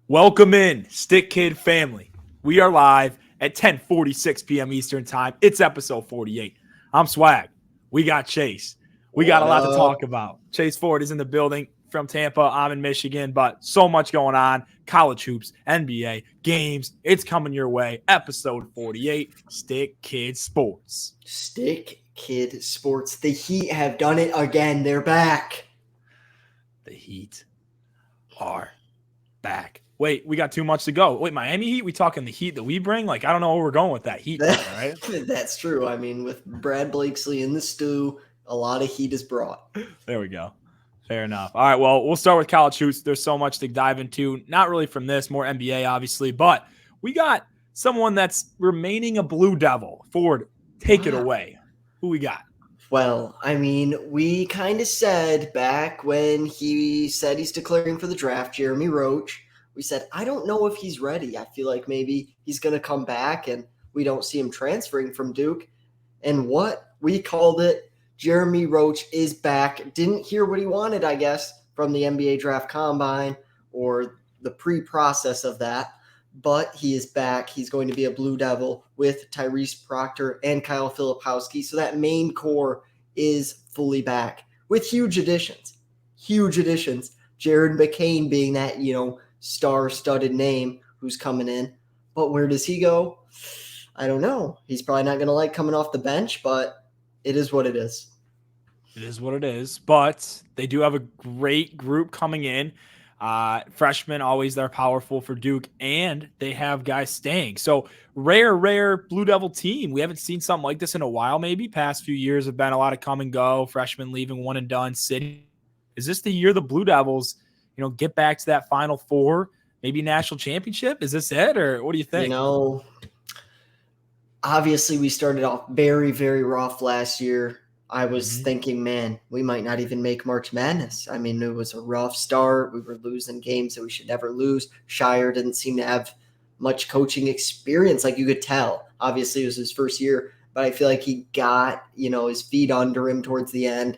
Welcome in, Stick Kid family. We are live at 10:46 p.m. Eastern Time. It's episode 48. I'm Swag. We got Chase. We got a What lot to talk up? about. Chase Ford is in the building from Tampa. I'm in Michigan, but so much going on. College hoops, NBA, games. It's coming your way. Episode 48, Stick Kid Sports. Stick Kid Sports. The Heat have done it again. They're back. The Heat are back. Wait, we got too much to go. Wait, Miami Heat? We talking the heat that we bring? Like, I don't know where we're going with that heat, all right? That's true. I mean, with Brad Blakesley in the stew, a lot of heat is brought. There we go. Fair enough. All right, well, we'll start with college hoops. There's so much to dive into. Not really from this, more NBA, obviously, but we got someone that's remaining a Blue Devil. Ford, take it away. Who we got? Well, I mean, we kind of said back when he said he's declaring for the draft, Jeremy Roach, we said, I don't know if he's ready. I feel like maybe he's going to come back and we don't see him transferring from Duke. And what? We called it. Jeremy Roach is back. Didn't hear what he wanted, I guess, from the NBA draft combine or the pre-process of that. But he is back. He's going to be a Blue Devil with Tyrese Proctor and Kyle Filipowski. So that main core is fully back with huge additions. Huge additions. Jared McCain being that, star-studded name who's coming in. But where does he go? I don't know. He's probably not going to like coming off the bench, but it is what it is. It is what it is. But they do have a great group coming in. Freshmen, always they're powerful for Duke, and they have guys staying. So rare Blue Devil team. We haven't seen something like this in a while, maybe. Past few years have been a lot of come and go, freshmen leaving one and done city. Is this the year the Blue Devils, get back to that Final Four, maybe national championship? Is this it, or what do you think? Obviously we started off very, very rough last year. I was thinking, man, we might not even make March Madness. I mean, it was a rough start. We were losing games that we should never lose. Shire didn't seem to have much coaching experience, like you could tell. Obviously, it was his first year, but I feel like he got, his feet under him towards the end.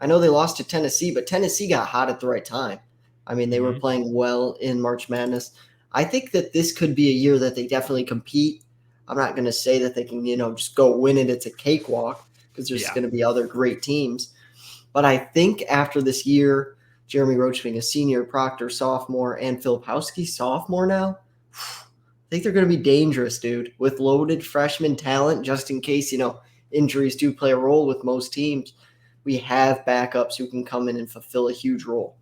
I know they lost to Tennessee, but Tennessee got hot at the right time. I mean, they were playing well in March Madness. I think that this could be a year that they definitely compete. I'm not going to say that they can, just go win it. It's a cakewalk, because there's going to be other great teams. But I think after this year, Jeremy Roach being a senior, Proctor sophomore, and Filipowski sophomore now, I think they're going to be dangerous, dude, with loaded freshman talent, just in case, injuries do play a role with most teams. We have backups who can come in and fulfill a huge role.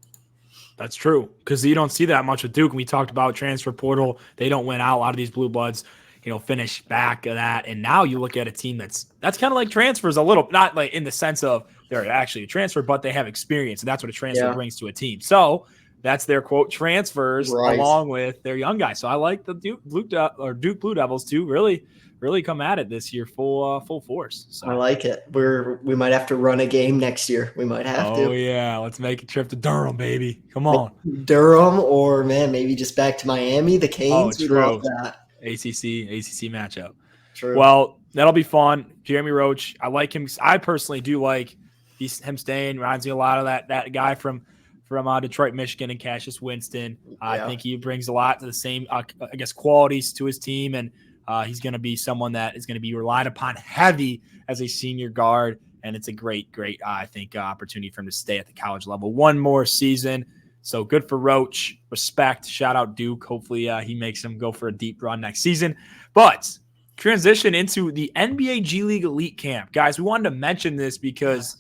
That's true, because you don't see that much with Duke. We talked about transfer portal. They don't win out. A lot of these blue bloods finish back of that. And now you look at a team that's kind of like transfers a little, not like in the sense of they're actually a transfer, but they have experience. And that's what a transfer brings to a team. So that's their quote transfers along with their young guys. So I like the Duke Blue Devils to really come at it this year full force. So I like it. We might have to run a game next year. We might have to. Oh yeah, let's make a trip to Durham, baby. Come on. Durham, or maybe just back to Miami. The Canes, we love that. ACC matchup. True. Well, that'll be fun. Jeremy Roach, I like him. I personally do like him staying. Reminds me a lot of that guy from Detroit, Michigan, and Cassius Winston. I think he brings a lot to the same, qualities to his team, and he's going to be someone that is going to be relied upon heavy as a senior guard, and it's a great, I think, opportunity for him to stay at the college level one more season. So good for Roach. Respect. Shout out Duke. Hopefully he makes him go for a deep run next season. But transition into the NBA G League Elite Camp. Guys, we wanted to mention this because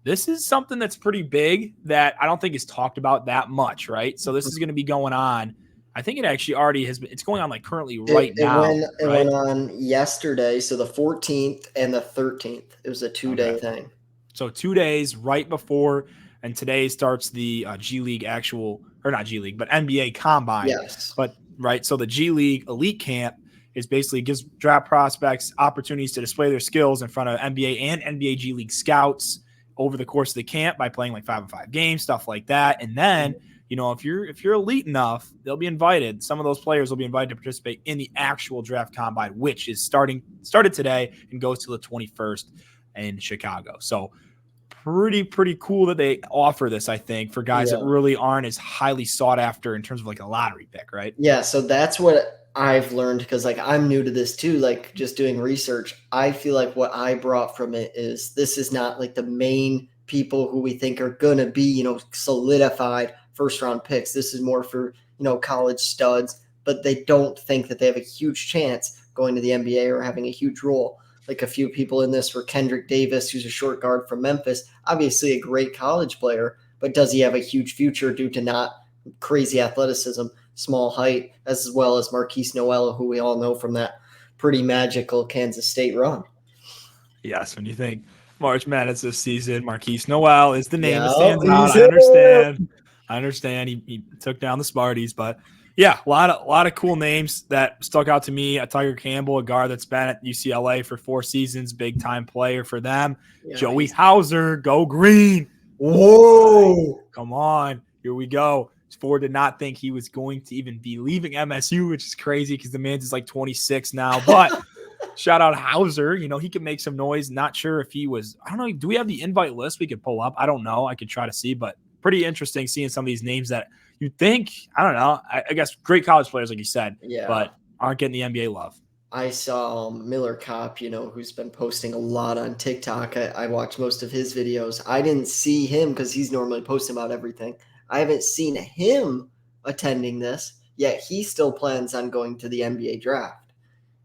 this is something that's pretty big that I don't think is talked about that much, right? So this is going to be going on. I think it actually already has been. It's going on like currently now. It went on yesterday, so the 14th and the 13th. It was a 2-day thing. So 2 days right before. And today starts the G League not G League, but NBA Combine. Yes. But right, so the G League Elite Camp is basically gives draft prospects opportunities to display their skills in front of NBA and NBA G League scouts over the course of the camp by playing like 5-on-5 games, stuff like that. And then, if you're elite enough, they'll be invited. Some of those players will be invited to participate in the actual draft combine, which is started today and goes to the 21st in Chicago. So pretty cool that they offer this, I think, for guys that really aren't as highly sought after in terms of like a lottery pick, right? Yeah, so that's what I've learned because like I'm new to this too, like just doing research. I feel like what I brought from it is this is not like the main people who we think are gonna be, solidified first round picks. This is more for, college studs, but they don't think that they have a huge chance going to the NBA or having a huge role. Like a few people in this were Kendrick Davis, who's a short guard from Memphis, obviously a great college player, but does he have a huge future due to not crazy athleticism, small height, as well as Marquise Noel, who we all know from that pretty magical Kansas State run. Yes, when you think March Madness this season, Marquise Noel is the name that stands out. I understand. He took down the Sparties, but yeah, a lot of cool names that stuck out to me. Tiger Campbell, a guard that's been at UCLA for 4 seasons, big time player for them. Yeah, Joey Hauser, go green. Whoa. Come on. Here we go. Ford did not think he was going to even be leaving MSU, which is crazy because the man's is like 26 now. But shout out Hauser. He could make some noise. Not sure if he was – I don't know. Do we have the invite list we could pull up? I don't know. I could try to see. But pretty interesting seeing some of these names that you think – I don't know. I guess great college players, like you said, but aren't getting the NBA love. I saw Miller Kopp, who's been posting a lot on TikTok. I watched most of his videos. I didn't see him because he's normally posting about everything. I haven't seen him attending this, yet he still plans on going to the NBA draft.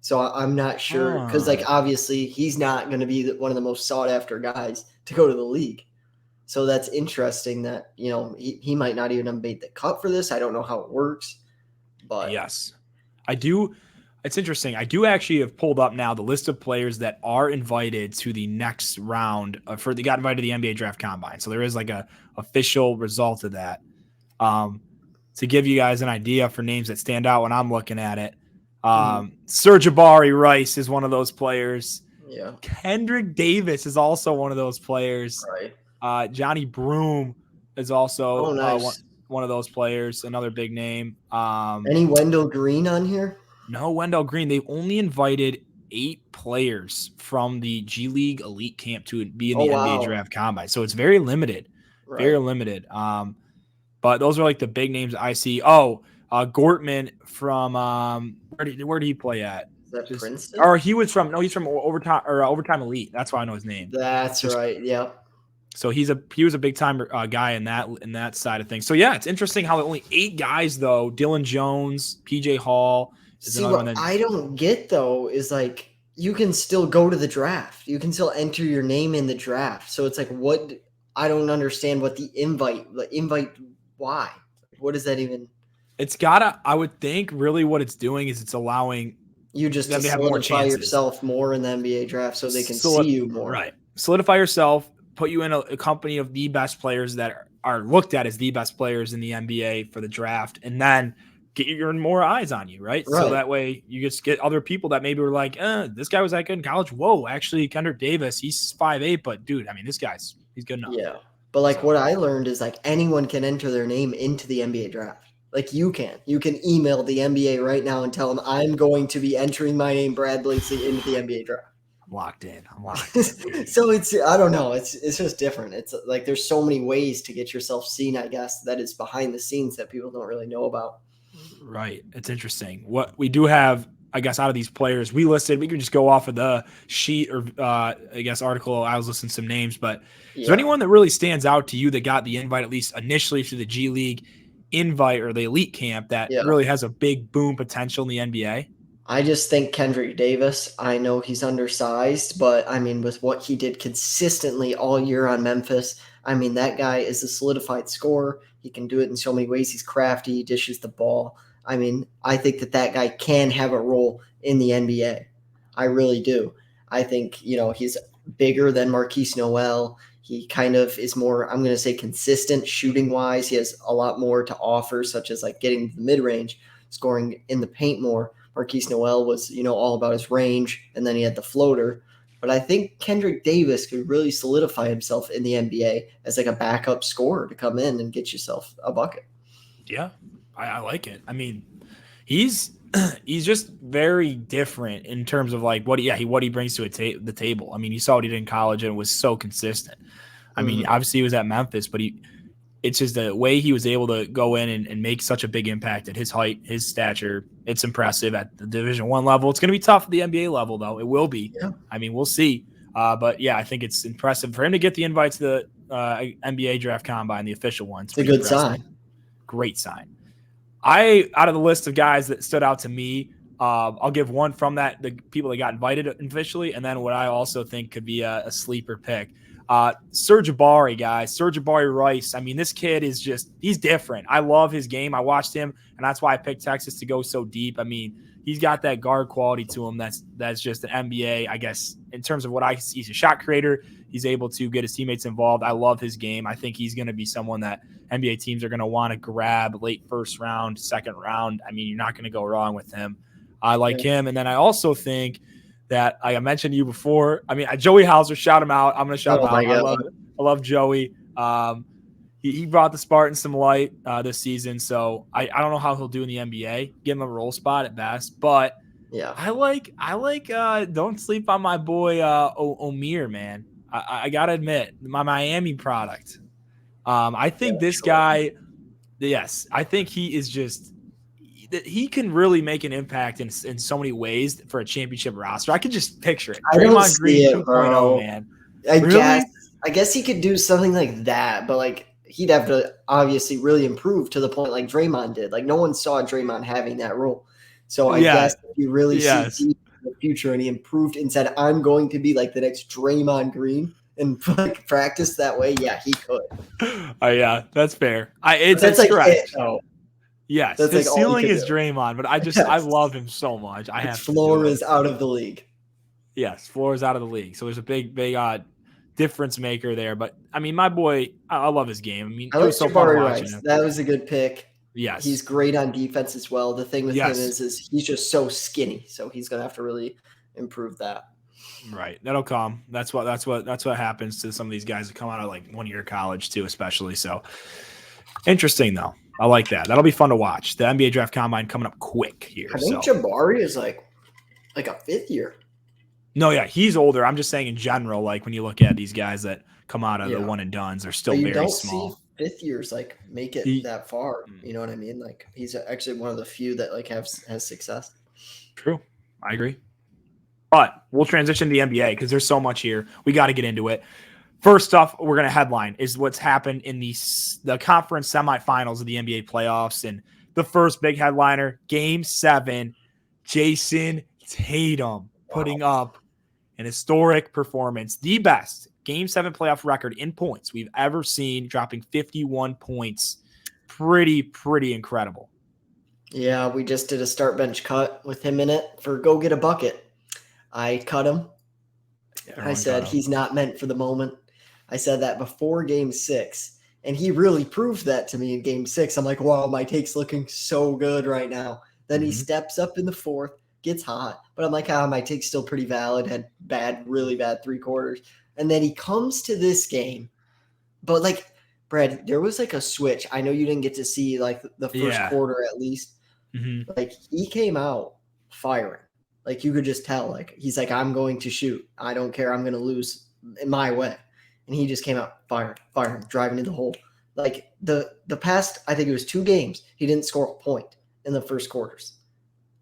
So I'm not sure because, obviously he's not going to be one of the most sought-after guys to go to the league. So that's interesting that, he might not even have made the cut for this. I don't know how it works. But yes, I do. It's interesting. I do actually have pulled up now the list of players that are invited to the next round they got invited to the NBA draft combine. So there is like a official result of that. To give you guys an idea for names that stand out when I'm looking at it. Serge Jabari Rice is one of those players. Yeah. Kendrick Davis is also one of those players. Right. Johnny Broome is also nice. One of those players, another big name. Any Wendell Green on here? No, Wendell Green. They've only invited 8 players from the G League Elite Camp to be in the NBA Draft Combine. So it's very limited. Right. Very limited. But those are like the big names I see. Gortman from where did he play at? Is that Princeton? Or he's from Overtime Elite. That's why I know his name. That's right. Yep. So he was a big time guy in that side of things. So yeah, it's interesting how only 8 guys though. Dylan Jones, PJ Hall. See, what I don't get though is like you can still go to the draft. You can still enter your name in the draft. So it's like what I don't understand what the invite why? What does that even? It's gotta. I would think really what it's doing is it's allowing you just to solidify yourself more in the NBA draft so they can see you more. Right. Solidify yourself. Put you in a company of the best players that are looked at as the best players in the NBA for the draft, and then get your more eyes on you, right? So that way you just get other people that maybe were like, this guy was that good in college. Whoa, actually, Kendrick Davis, he's 5'8", but dude, I mean, he's good enough. Yeah. But like what I learned is like anyone can enter their name into the NBA draft. Like you can email the NBA right now and tell them I'm going to be entering my name, Brad Blakeslee, into the NBA draft. I'm locked in. So I don't know. It's just different. It's like there's so many ways to get yourself seen, I guess, that is behind the scenes that people don't really know about. Right. It's interesting. What we do have, I guess, out of these players we listed, we can just go off of the sheet or I guess article. I was listing some names, but is there anyone that really stands out to you that got the invite, at least initially, to the G League invite or the elite camp that really has a big boom potential in the NBA? I just think Kendrick Davis, I know he's undersized, but I mean, with what he did consistently all year on Memphis, I mean, that guy is a solidified scorer. He can do it in so many ways. He's crafty. He dishes the ball. I mean, I think that guy can have a role in the NBA. I really do. I think, he's bigger than Marquise Noel. He kind of is more, I'm going to say, consistent shooting-wise. He has a lot more to offer, such as like getting to the mid-range, scoring in the paint more. Marquise Noel was, all about his range, and then he had the floater. But I think Kendrick Davis could really solidify himself in the NBA as like a backup scorer to come in and get yourself a bucket. Yeah, I like it. I mean, he's just very different in terms of like what he brings to the table. I mean, you saw what he did in college and it was so consistent. I mean, obviously he was at Memphis, but it's just the way he was able to go in and make such a big impact at his height, his stature. It's impressive at the Division I level. It's going to be tough at the NBA level, though. It will be. Yeah. I mean, we'll see. But yeah, I think it's impressive for him to get the invite to the NBA draft combine, the official one. It's a good sign. Great sign. Out of the list of guys that stood out to me, I'll give one from the people that got invited officially, and then what I also think could be a sleeper pick. Serge Ibaka, guys. Serge Ibaka Rice. I mean, this kid is he's different. I love his game. I watched him, and that's why I picked Texas to go so deep. I mean, he's got that guard quality to him that's just an NBA, I guess, in terms of what I see. He's a shot creator. He's able to get his teammates involved. I love his game. I think he's going to be someone that NBA teams are going to want to grab late first round, second round. I mean, you're not going to go wrong with him. I like him. And then I also think that I mentioned to you before. I mean, Joey Hauser, shout him out. I'm going to shout him out. I love Joey. He brought the Spartans some light this season, so I don't know how he'll do in the NBA. Give him a role spot at best, but yeah, I like. Don't sleep on my boy Omir, man. I gotta admit, my Miami product. I think this guy. Yes, I think he is he can really make an impact in so many ways for a championship roster. I can just picture it. Draymond Green 2.0, man. I guess he could do something like that, but like he'd have to obviously really improve to the point like Draymond did. Like no one saw Draymond having that role. So I guess if you really see deep in the future and he improved and said, I'm going to be like the next Draymond Green and like practice that way, yeah, he could. Yeah, that's fair. It's a stretch. Yes, that's his ceiling is Draymond, but I love him so much. His floor is out of the league. Yes, floor is out of the league. So there's a big difference maker there. But I mean, my boy, I love his game. I mean, I like so Jabari Rice. That was a good pick. Yes, he's great on defense as well. The thing with him is he's just so skinny, so he's gonna have to really improve that. Right, that'll come. That's what happens to some of these guys that come out of like 1 year college too, especially. So interesting though. I like that. That'll be fun to watch. The NBA draft combine coming up quick here. I think Jabari is like a fifth year. No, yeah, he's older. I'm just saying in general, like when you look at these guys that come out of the one and dones, they're still very small. See fifth years like make it that far. You know what I mean? Like he's actually one of the few that like has success. True. I agree. But we'll transition to the NBA because there's so much here. We got to get into it. First off, we're going to headline is what's happened in the conference semifinals of the NBA playoffs. And the first big headliner, Game 7, Jason Tatum putting up an historic performance, the best Game 7 playoff record in points we've ever seen, dropping 51 points. Pretty incredible. Yeah, we just did a start bench cut with him in it for go get a bucket. I cut him. I said he's not meant for the moment. I said that before Game 6, and he really proved that to me in Game 6. I'm like, wow, my take's looking so good right now. Then he steps up in the fourth, gets hot, but I'm like, my take's still pretty valid, had really bad 3 quarters. And then he comes to this game, but like, Brad, there was like a switch. I know you didn't get to see like the first quarter at least. Mm-hmm. Like he came out firing. Like you could just tell, like he's like, I'm going to shoot. I don't care. I'm going to lose in my way. And he just came out firing, driving in the hole. Like the past, I think it was 2 games, he didn't score a point in the first quarters.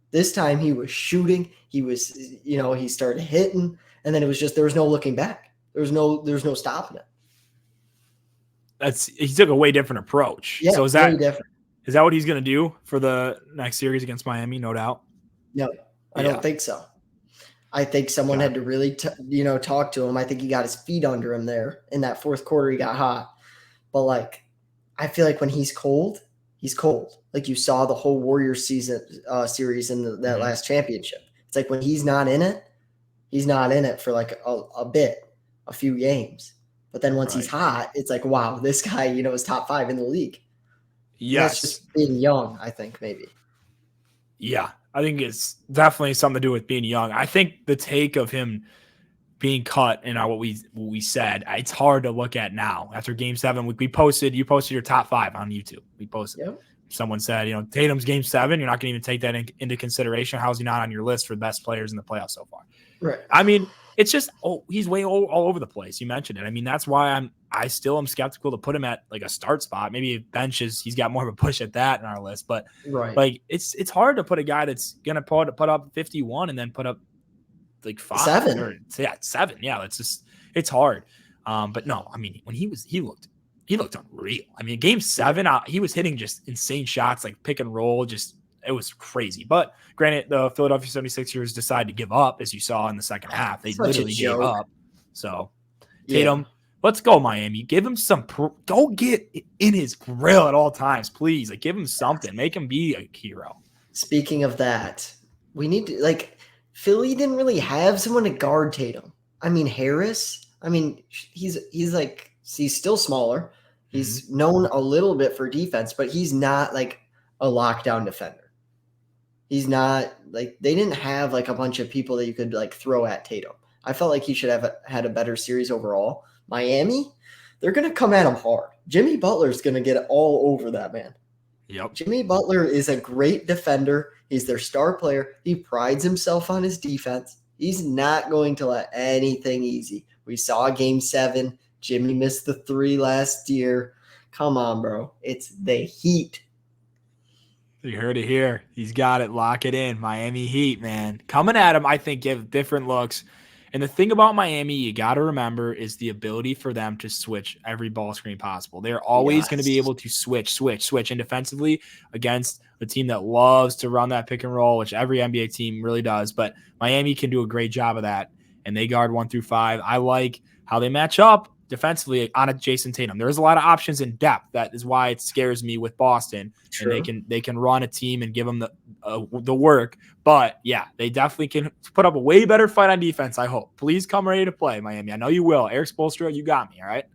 This time he was shooting. He was, he started hitting, and then it was just there was no looking back. There's no stopping it. He took a way different approach. Yeah, so is that what he's going to do for the next series against Miami? No doubt. No, I don't think so. I think someone had to really, talk to him. I think he got his feet under him there in that fourth quarter. He got hot, but like, I feel like when he's cold, he's cold. Like you saw the whole Warriors series in that last championship. It's like when he's not in it for like a few games. But then once he's hot, it's like, wow, this guy, is top 5 in the league. Yes. That's just being young, I think, maybe. Yeah, I think it's definitely something to do with being young. I think the take of him being cut and what we said, it's hard to look at now. After Game 7, you posted your top 5 on YouTube. We posted. Yep. Someone said, Tatum's Game 7, you're not going to even take that into consideration. How is he not on your list for the best players in the playoffs so far? Right. I mean, it's just he's way all over the place. You mentioned it. I mean, that's why I still am skeptical to put him at like a start spot. Maybe benches, he's got more of a push at that in our list. But like it's hard to put a guy that's gonna put up 51 and then put up like 5 7. or 7. Yeah, it's hard. But no, I mean when he looked unreal. I mean, game 7, he was hitting just insane shots, like pick and roll, it was crazy. But granted, the Philadelphia 76ers decided to give up, as you saw in the second half. They literally gave up. So Tatum, let's go, Miami. Give him some go get in his grill at all times, please. Like, give him something. Make him be a hero. Speaking of that, we need to Philly didn't really have someone to guard Tatum. I mean, Harris. I mean, he's still smaller. He's known a little bit for defense, but he's not like a lockdown defender. He's not they didn't have like a bunch of people that you could like throw at Tatum. I felt like he should have had a better series overall. Miami, they're going to come at him hard. Jimmy Butler's going to get all over that man. Yep. Jimmy Butler is a great defender. He's their star player. He prides himself on his defense. He's not going to let anything easy. We saw game 7. Jimmy missed the 3 last year. Come on, bro. It's the Heat. You heard it here. He's got it. Lock it in. Miami Heat, man. Coming at him, I think, give different looks. And the thing about Miami, you got to remember, is the ability for them to switch every ball screen possible. They're always going to be able to switch. And defensively against a team that loves to run that pick and roll, which every NBA team really does. But Miami can do a great job of that, and they guard 1 through 5. I like how they match up defensively on a Jason Tatum. There's a lot of options in depth. That is why it scares me with Boston. True. And they can run a team and give them the work. But yeah, they definitely can put up a way better fight on defense, I hope. Please come ready to play, Miami. I know you will. Eric Spoelstra, you got me, all right?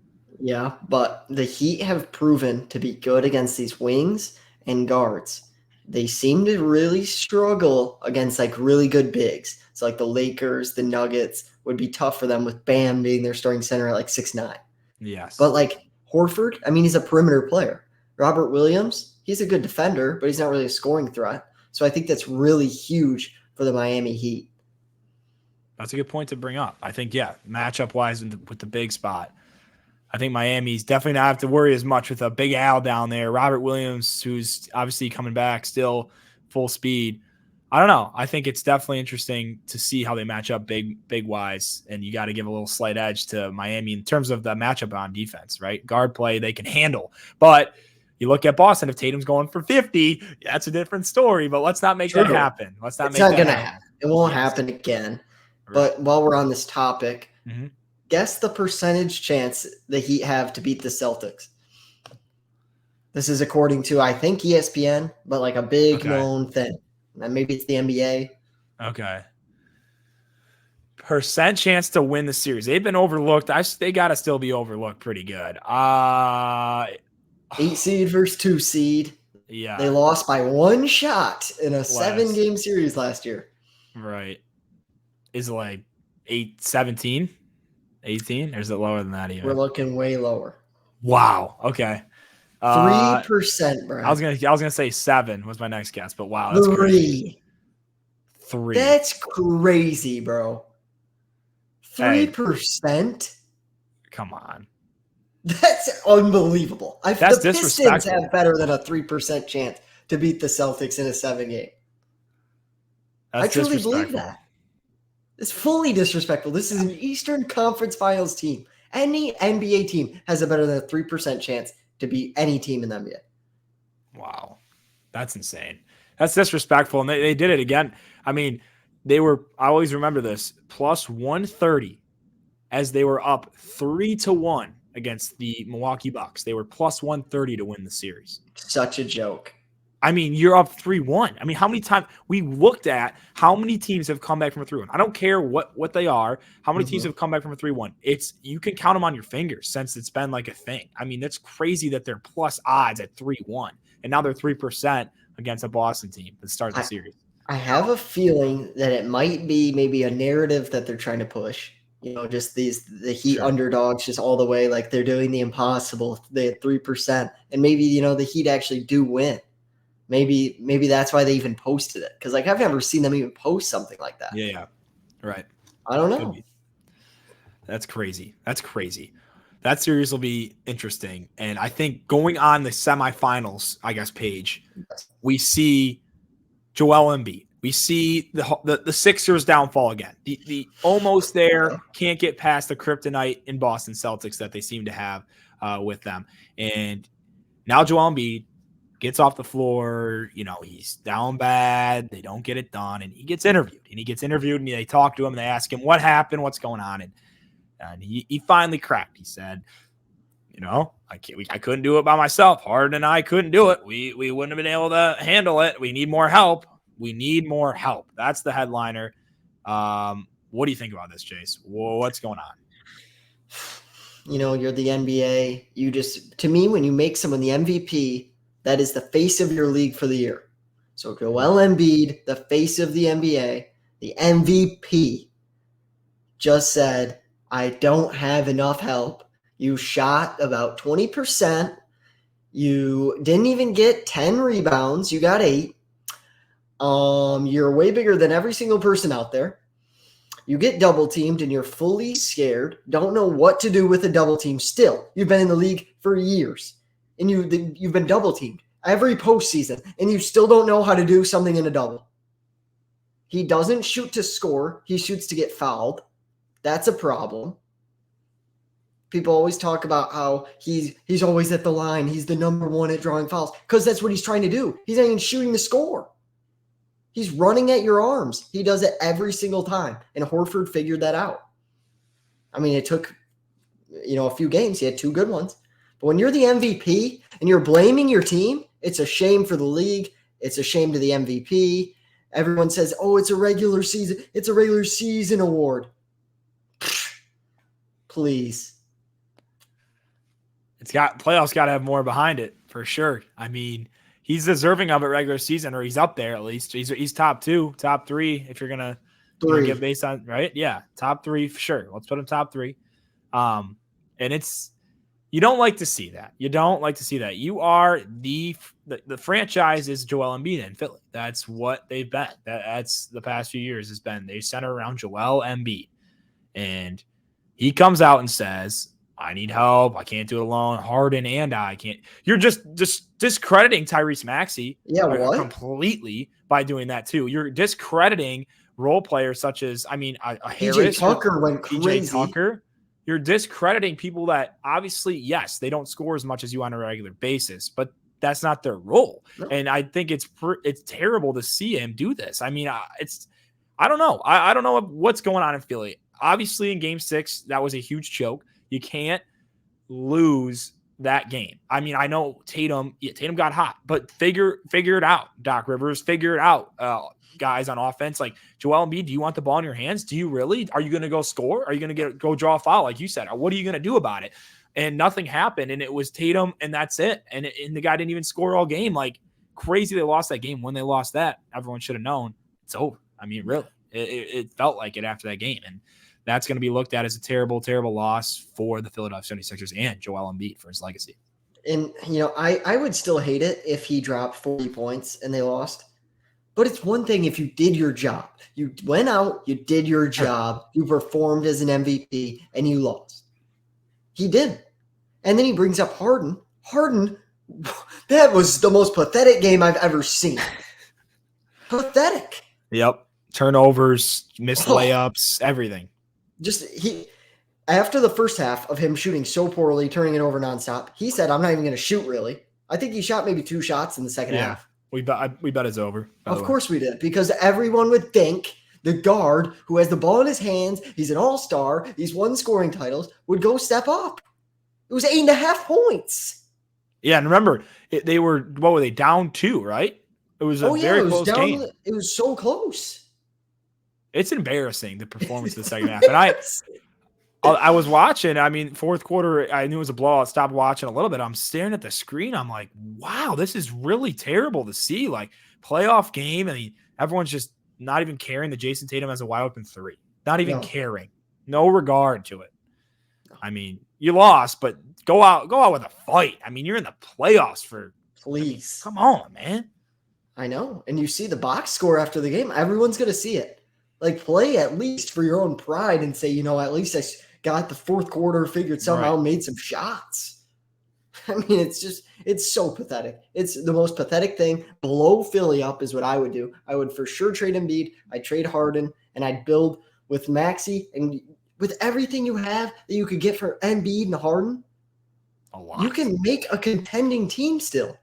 Yeah, but the Heat have proven to be good against these wings and guards. They seem to really struggle against like really good bigs. So like the Lakers, the Nuggets would be tough for them with Bam being their starting center at like 6'9". Yes. But like Horford, I mean, he's a perimeter player. Robert Williams, he's a good defender, but he's not really a scoring threat. So I think that's really huge for the Miami Heat. That's a good point to bring up. I think, yeah, matchup-wise with the big spot, I think Miami's definitely not have to worry as much with a Big Al down there. Robert Williams, who's obviously coming back still full speed. I don't know. I think it's definitely interesting to see how they match up big-wise, and you got to give a little slight edge to Miami in terms of the matchup on defense, right? Guard play, they can handle. But you look at Boston, if Tatum's going for 50, that's a different story, but let's not make that happen. It's not going to happen. It won't happen again. Right. But while we're on this topic, guess the percentage chance the Heat have to beat the Celtics. This is according to, I think, ESPN, but like a big known thing. And maybe it's the NBA. Okay. Percent chance to win the series. They've been overlooked. They got to still be overlooked pretty good. 8 seed versus 2 seed. Yeah. They lost by 1 shot in a 7-game series last year. Right. Is it like 17? 18? Or is it lower than that even? We're looking way lower. Wow. Okay. 3%, bro. I was gonna say 7 was my next guess, but wow, that's crazy. 3. That's crazy, bro. 3%? Come on. That's unbelievable. That's the Pistons have better than a 3% chance to beat the Celtics in a 7-game. I truly believe that. It's fully disrespectful. This is an Eastern Conference Finals team. Any NBA team has a better than a 3% chance to beat any team in the NBA. Wow. That's insane. That's disrespectful. And they did it again. I mean, I always remember this, plus 130 as they were up 3-1 against the Milwaukee Bucks. They were plus 130 to win the series. Such a joke. I mean, you're up 3-1. I mean, how many times we looked at how many teams have come back from a 3-1? I don't care what they are. How many teams have come back from a 3-1? You can count them on your fingers since it's been like a thing. I mean, that's crazy that they're plus odds at 3-1, and now they're 3% against a Boston team that starts the series. I have a feeling that it might be maybe a narrative that they're trying to push. You know, just the Heat underdogs just all the way, like they're doing the impossible. They had 3%, and maybe the Heat actually do win. Maybe that's why they even posted it. Because, like, I've never seen them even post something like that. Yeah. Right. I don't know. That's crazy. That's crazy. That series will be interesting. And I think going on the semifinals, I guess, page, we see Joel Embiid. We see the Sixers downfall again. The almost there, can't get past the kryptonite in Boston Celtics that they seem to have with them. And now Joel Embiid gets off the floor. He's down bad. They don't get it done. And he gets interviewed. And they talk to him and they ask him, what happened? What's going on? And he finally cracked. He said, I couldn't do it by myself. Harden and I couldn't do it. We wouldn't have been able to handle it. We need more help. That's the headliner. What do you think about this, Chase? What's going on? You're the NBA. To me, when you make someone the MVP, that is the face of your league for the year. So Joel Embiid, the face of the NBA, the MVP, just said, I don't have enough help. You shot about 20%. You didn't even get 10 rebounds. You got 8. You're way bigger than every single person out there. You get double teamed and you're fully scared. Don't know what to do with a double team still. You've been in the league for years and you've been double teamed every postseason and you still don't know how to do something in a double. He doesn't shoot to score. He shoots to get fouled. That's a problem. People always talk about how he's always at the line. He's the number one at drawing fouls because that's what he's trying to do. He's not even shooting to score. He's running at your arms. He does it every single time. And Horford figured that out. I mean, it took, a few games. He had 2 good ones. But when you're the MVP and you're blaming your team, it's a shame for the league. It's a shame to the MVP. Everyone says, oh, it's a regular season. It's a regular season award. Please. Playoffs got to have more behind it for sure. I mean, he's deserving of it regular season, or he's up there at least. He's top 2, top 3 if you're gonna get based on right. Yeah, top 3 for sure. Let's put him top 3. And you don't like to see that. You are the franchise is Joel Embiid in Philly. That's what they've been. That's the past few years has been. They center around Joel Embiid, and he comes out and says, I need help. I can't do it alone. Harden and I can't. You're just discrediting Tyrese Maxey completely by doing that too. You're discrediting role players such as, PJ Tucker went crazy. PJ Tucker. You're discrediting people that obviously, yes, they don't score as much as you on a regular basis, but that's not their role. No. And I think it's terrible to see him do this. I don't know. I don't know what's going on in Philly. Obviously in game 6, that was a huge choke. You can't lose that game. I know Tatum got hot, but figure it out. Doc Rivers, figure it out. Guys on offense, like Joel Embiid, do you want the ball in your hands? Do you really? Are you going to go score? Are you going to go draw a foul? Like you said, what are you going to do about it? And nothing happened. And it was Tatum and that's it. And the guy didn't even score all game. Like crazy. They lost that game. When they lost that, everyone should have known it's over. Really, it felt like it after that game. And that's going to be looked at as a terrible, terrible loss for the Philadelphia 76ers and Joel Embiid for his legacy. And, I would still hate it if he dropped 40 points and they lost. But it's one thing if you did your job. You went out, you did your job, you performed as an MVP, and you lost. He did. And then he brings up Harden. Harden, that was the most pathetic game I've ever seen. Pathetic. Yep. Turnovers, missed layups, everything. After the first half of him shooting so poorly, turning it over nonstop, he said, I'm not even going to shoot really. I think he shot maybe 2 shots in the second half. We bet it's over. Of course we did, because everyone would think the guard who has the ball in his hands, he's an all-star, he's won scoring titles, would go step up. It was 8.5 points. Yeah, and remember, they were down 2, right? It was a very close game. It was so close. It's embarrassing, the performance of the second half. And I was watching. Fourth quarter, I knew it was a blowout. Stopped watching a little bit. I'm staring at the screen. I'm like, wow, this is really terrible to see. Like, playoff game. Everyone's just not even caring that Jason Tatum has a wide open 3. Not even caring. No regard to it. You lost, but go out with a fight. You're in the playoffs for. Please. Come on, man. I know. And you see the box score after the game. Everyone's going to see it. Like, play at least for your own pride and say, at least got the fourth quarter figured somehow, made some shots. I mean, it's so pathetic. It's the most pathetic thing. Blow Philly up is what I would do. I would for sure trade Embiid. I'd trade Harden, and I'd build with Maxey and with everything you have that you could get for Embiid and Harden. A lot. You can make a contending team still.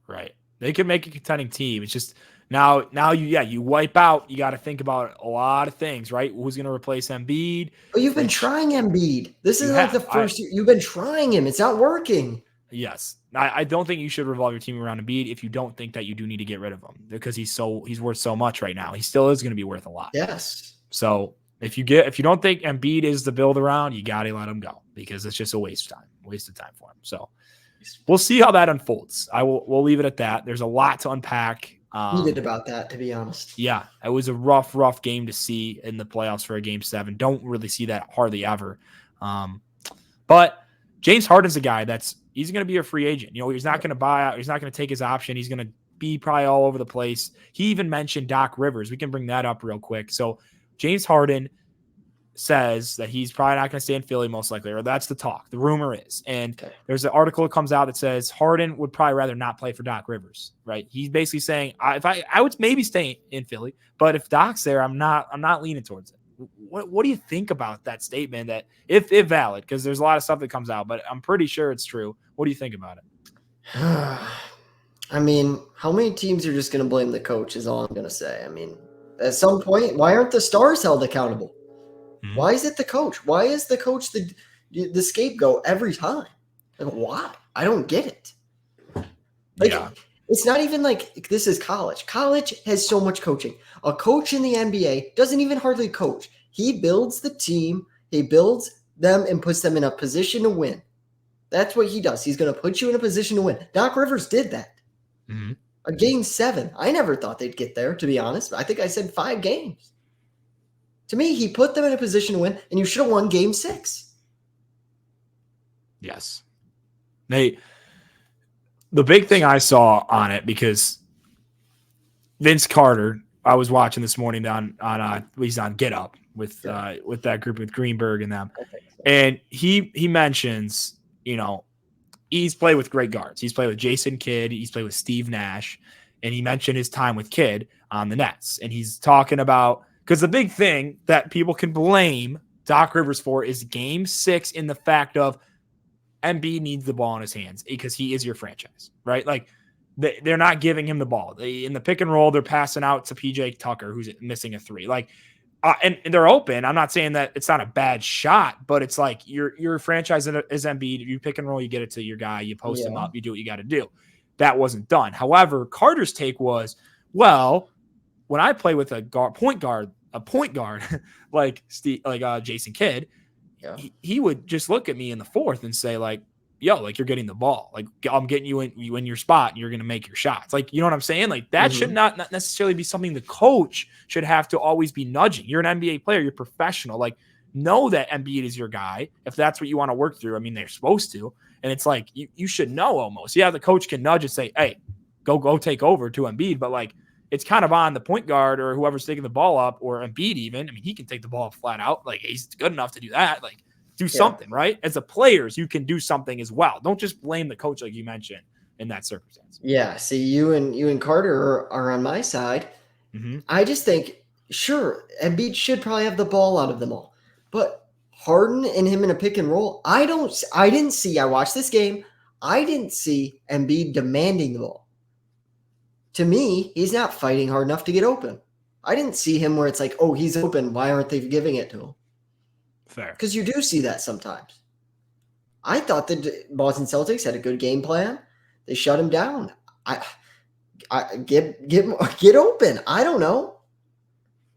Right. They can make a contending team. It's just now you wipe out. You got to think about a lot of things, right? Who's going to replace Embiid? But you've been trying Embiid. This is like the first year. You've been trying him. It's not working. Yes. I don't think you should revolve your team around Embiid if you don't think that you do need to get rid of him because he's worth so much right now. He still is going to be worth a lot. Yes. So if you don't think Embiid is the build around, you got to let him go because it's just a waste of time for him. So we'll see how that unfolds. We'll leave it at that. There's a lot to unpack. Needed about that, to be honest. Yeah, it was a rough game to see in the playoffs for a Game 7. Don't really see that hardly ever. But James Harden's a guy he's going to be a free agent. You know, he's not going to buy out. He's not going to take his option. He's going to be probably all over the place. He even mentioned Doc Rivers. We can bring that up real quick. So James Harden says that he's probably not going to stay in Philly most likely, or that's the talk. The rumor is. And there's an article that comes out that says Harden would probably rather not play for Doc Rivers, right? He's basically saying, I would maybe stay in Philly, but if Doc's there, I'm not leaning towards it. What do you think about that statement that if valid, because there's a lot of stuff that comes out, but I'm pretty sure it's true. What do you think about it? I mean, how many teams are just going to blame the coach is all I'm going to say. I mean, at some point, why aren't the stars held accountable? Why is it the coach? Why is the coach the scapegoat every time? Like, why? I don't get it. It's not even like this is college. College has so much coaching. A coach in the NBA doesn't even hardly coach. He builds the team. He builds them and puts them in a position to win. That's what he does. He's going to put you in a position to win. Doc Rivers did that. Mm-hmm. A Game 7. I never thought they'd get there, to be honest. I think I said 5 games. To me, he put them in a position to win, and you should have won Game 6. Yes. The big thing I saw on it, because Vince Carter, I was watching this morning he's on Get Up with that group with Greenberg and them, and he mentions, you know, he's played with great guards. He's played with Jason Kidd. He's played with Steve Nash, and he mentioned his time with Kidd on the Nets, and he's talking about. Because the big thing that people can blame Doc Rivers for is Game 6 in the fact of Embiid needs the ball in his hands because he is your franchise, right? Like they're not giving him the ball. In the pick and roll, they're passing out to PJ Tucker, who's missing a 3. Like, and they're open. I'm not saying that it's not a bad shot, but it's like your franchise is Embiid. You pick and roll, you get it to your guy, you post him up, you do what you got to do. That wasn't done. However, Carter's take was, well, when I play with a point guard like Jason Kidd, he would just look at me in the fourth and say like, yo, like you're getting the ball. Like I'm getting you in your spot and you're going to make your shots. Like, you know what I'm saying? Like that should not necessarily be something the coach should have to always be nudging. You're an NBA player. You're professional. Like know that Embiid is your guy. If that's what you want to work through. I mean, they're supposed to. And it's like, you should know almost. Yeah. The coach can nudge and say, hey, go take over to Embiid. But like, it's kind of on the point guard or whoever's taking the ball up or Embiid even. I mean, he can take the ball flat out. Like he's good enough to do that. Like do something, right? As a players, you can do something as well. Don't just blame the coach like you mentioned in that circumstance. Yeah. See, you and Carter are on my side. Mm-hmm. I just think, sure, Embiid should probably have the ball out of them all. But Harden and him in a pick and roll, I watched this game. I didn't see Embiid demanding the ball. To me, he's not fighting hard enough to get open. I didn't see him where it's like, oh, he's open. Why aren't they giving it to him? Fair. Because you do see that sometimes. I thought the Boston Celtics had a good game plan. They shut him down. I get open. I don't know.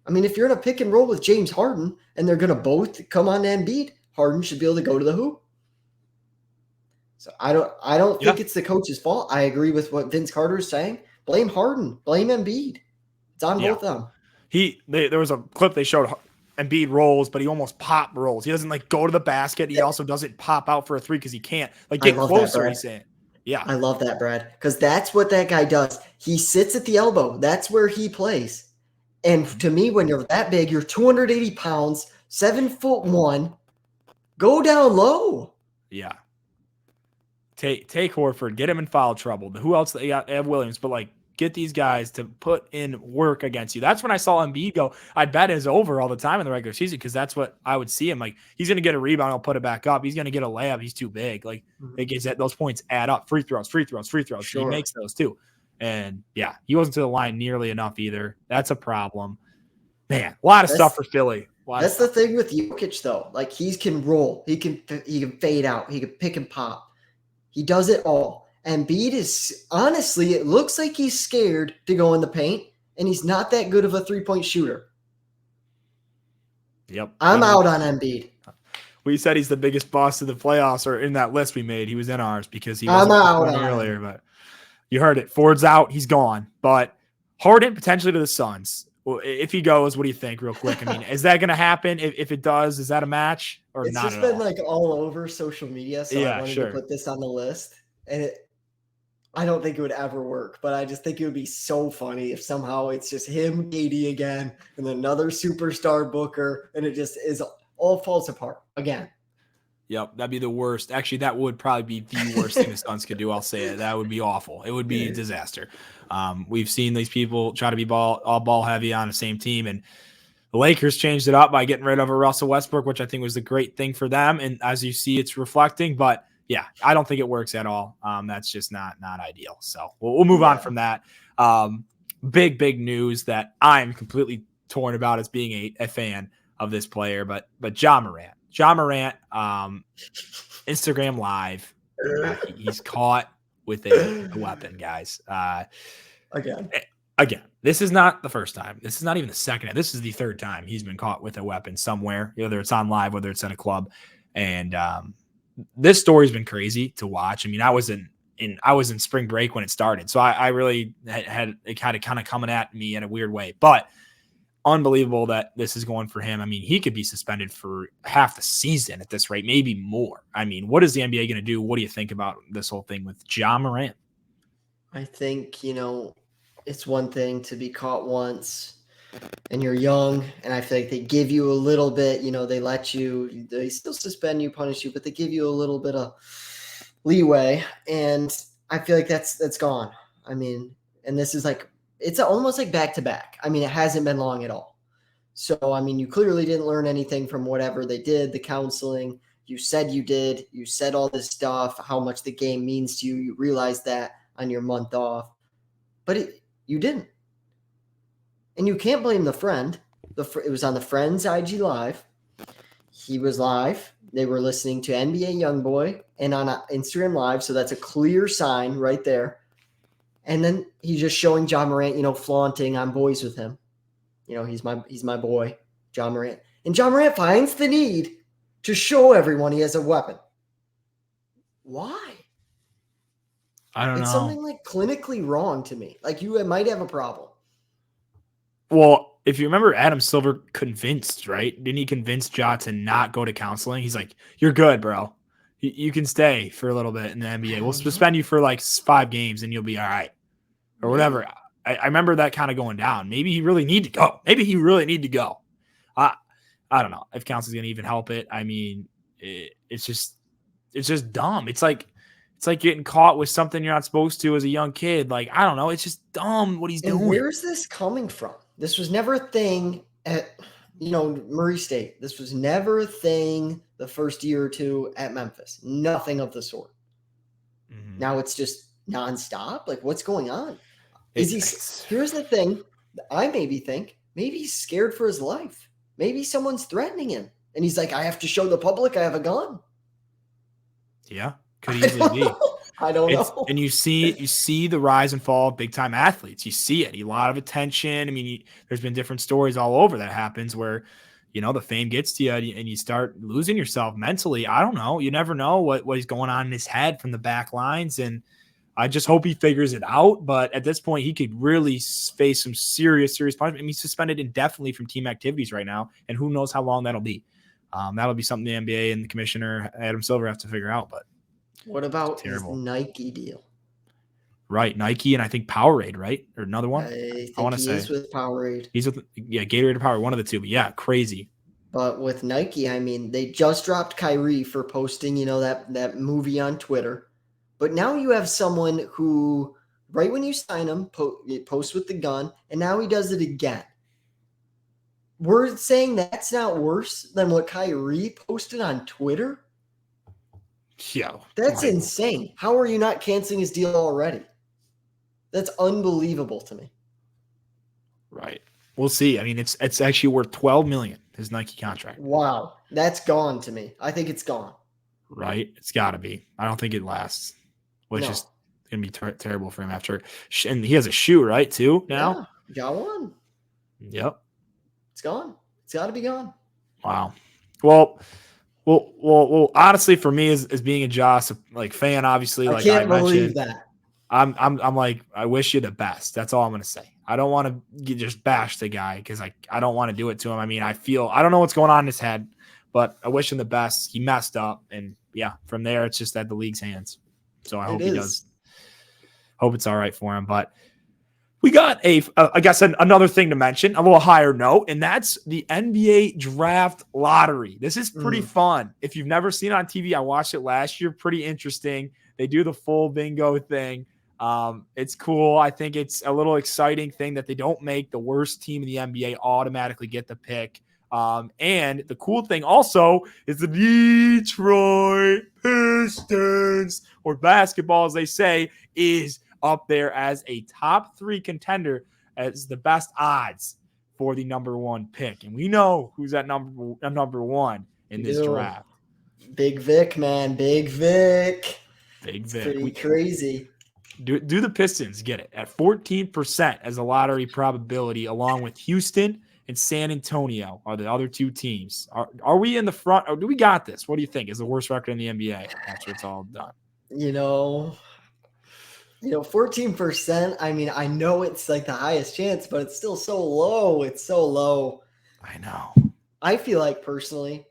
I mean, if you're in a pick and roll with James Harden and they're going to both come on to Embiid, Harden should be able to go to the hoop. So I don't think it's the coach's fault. I agree with what Vince Carter is saying. Blame Harden. Blame Embiid. It's on both of them. There was a clip they showed Embiid rolls, but he almost pop rolls. He doesn't like go to the basket. He also doesn't pop out for a 3 because he can't like get closer. He's saying, yeah, I love that, Brad, because that's what that guy does. He sits at the elbow. That's where he plays. And to me, when you're that big, you're 280 pounds. 7'1". Go down low. Yeah. Take Horford, get him in foul trouble. Who else? They got Williams, but like get these guys to put in work against you. That's when I saw Embiid go. I'd bet is over all the time in the regular season because that's what I would see him like. He's gonna get a rebound, I'll put it back up. He's gonna get a layup. He's too big. Like it gets that those points add up. Free throws. Sure. He makes those too. And yeah, he wasn't to the line nearly enough either. That's a problem. Man, a lot of stuff for Philly. That's the thing with Jokic though. Like he can roll. He can fade out. He can pick and pop. He does it all. Embiid is honestly, it looks like he's scared to go in the paint, and he's not that good of a 3-point shooter. Yep. I'm out on Embiid. We said he's the biggest boss of the playoffs, or in that list we made. He was in ours because he wasn't earlier, but you heard it. Ford's out. He's gone. But Harden potentially to the Suns. Well, if he goes, what do you think real quick? I mean, is that going to happen? If it does, is that a match or it's not? It's just been like all over social media. So I wanted to put this on the list, and I don't think it would ever work, but I just think it would be so funny if somehow it's just him, KD again, and another superstar Booker, and it just all falls apart again. Yep, that'd be the worst. Actually, that would probably be the worst thing the Suns could do. I'll say it. That would be awful. It would be a disaster. We've seen these people try to be all ball heavy on the same team, and the Lakers changed it up by getting rid of a Russell Westbrook, which I think was a great thing for them. And as you see, it's reflecting. But yeah, I don't think it works at all. That's just not ideal. So we'll move on from that. Big news that I'm completely torn about as being a fan of this player, but Ja Morant. Ja Morant, Instagram Live, he's caught with a weapon, guys. Again, this is not the first time. This is not even the second time. This is the third time he's been caught with a weapon somewhere, whether it's on live, whether it's at a club. And this story's been crazy to watch. I mean, I was in spring break when it started, so I really had it kind of coming at me in a weird way, but unbelievable that this is going for him. I mean, he could be suspended for half the season at this rate, maybe more. I mean, what is the NBA going to do? What do you think about this whole thing with Ja Morant? I think, it's one thing to be caught once and you're young, and I feel like they give you a little bit, they still suspend you, punish you, but they give you a little bit of leeway. And I feel like that's gone. I mean, and this is like, it's almost like back to back. I mean, it hasn't been long at all. So, I mean, you clearly didn't learn anything from whatever they did, the counseling. You said you did. You said all this stuff, how much the game means to you. You realized that on your month off. But you didn't. And you can't blame the friend. It was on the friend's IG Live. He was live. They were listening to NBA Youngboy and on Instagram Live. So that's a clear sign right there. And then he's just showing Ja Morant, flaunting on boys with him. He's my boy, Ja Morant. And Ja Morant finds the need to show everyone he has a weapon. Why? I don't know. It's something like clinically wrong to me. Like you might have a problem. Well, if you remember, Adam Silver convinced, right? Didn't he convince Ja to not go to counseling? He's like, "You're good, bro. You can stay for a little bit in the NBA. We'll suspend you for like 5 games and you'll be all right." Or whatever. I remember that kind of going down. Maybe he really need to go. I don't know if counseling's going to even help it. I mean, it's just dumb. It's like getting caught with something you're not supposed to as a young kid. Like, I don't know. It's just dumb what he's doing. Where's this coming from? This was never a thing at, Murray State. This was never a thing the first year or two at Memphis. Nothing of the sort. Mm-hmm. Now it's just nonstop. Like, what's going on? Here's the thing. I think maybe he's scared for his life. Maybe someone's threatening him. And he's like, I have to show the public I have a gun. Yeah, could easily be. I don't know. And you see the rise and fall of big time athletes. You see it. A lot of attention. I mean, there's been different stories all over that happens where, the fame gets to you and you start losing yourself mentally. I don't know. You never know what is going on in his head from the back lines. And I just hope he figures it out. But at this point, he could really face some serious punishment. I mean, he's suspended indefinitely from team activities right now. And who knows how long that'll be. That'll be something the NBA and the commissioner, Adam Silver, have to figure out. But what about his Nike deal? Right. Nike and I think Powerade, right? Or another one? I want to say. He's with Powerade. He's with, Gatorade or Powerade, one of the two. But yeah, crazy. But with Nike, I mean, they just dropped Kyrie for posting, that movie on Twitter. But now you have someone who, right when you sign him, posts with the gun, and now he does it again. We're saying that's not worse than what Kyrie posted on Twitter? Yeah. That's insane. How are you not canceling his deal already? That's unbelievable to me. Right. We'll see. I mean, it's actually worth $12 million, his Nike contract. Wow. That's gone to me. I think it's gone. Right? It's got to be. I don't think it lasts, which is going to be terrible for him after. And he has a shoe, right, too, now? Yeah, got one. Yep. It's gone. It's got to be gone. Wow. Well, honestly, for me, as being a Joss fan, obviously, I like can't I believe mentioned, that. I'm like, I wish you the best. That's all I'm gonna say. I don't want to just bash the guy because I don't want to do it to him. I mean, I don't know what's going on in his head, but I wish him the best. He messed up, and yeah, from there it's just at the league's hands. So I hope he does. Hope it's all right for him. But we got I guess another thing to mention, a little higher note, and that's the NBA draft lottery. This is pretty fun. If you've never seen it on TV, I watched it last year. Pretty interesting. They do the full bingo thing. It's cool. I think it's a little exciting thing that they don't make the worst team in the NBA automatically get the pick. And the cool thing also is the Detroit Pistons, or basketball, as they say, is up there as a top 3 contender as the best odds for the number 1 pick. And we know who's at number 1 in this draft. Big Vic, man. Big Vic. Big Vic. Pretty crazy. Do the Pistons get it at 14% as a lottery probability, along with Houston and San Antonio are the other 2 teams. Are we in the front, or do we got this? What do you think is the worst record in the NBA after it's all done? 14%. I mean, I know it's like the highest chance, but it's still so low. It's so low. I know. I feel like personally,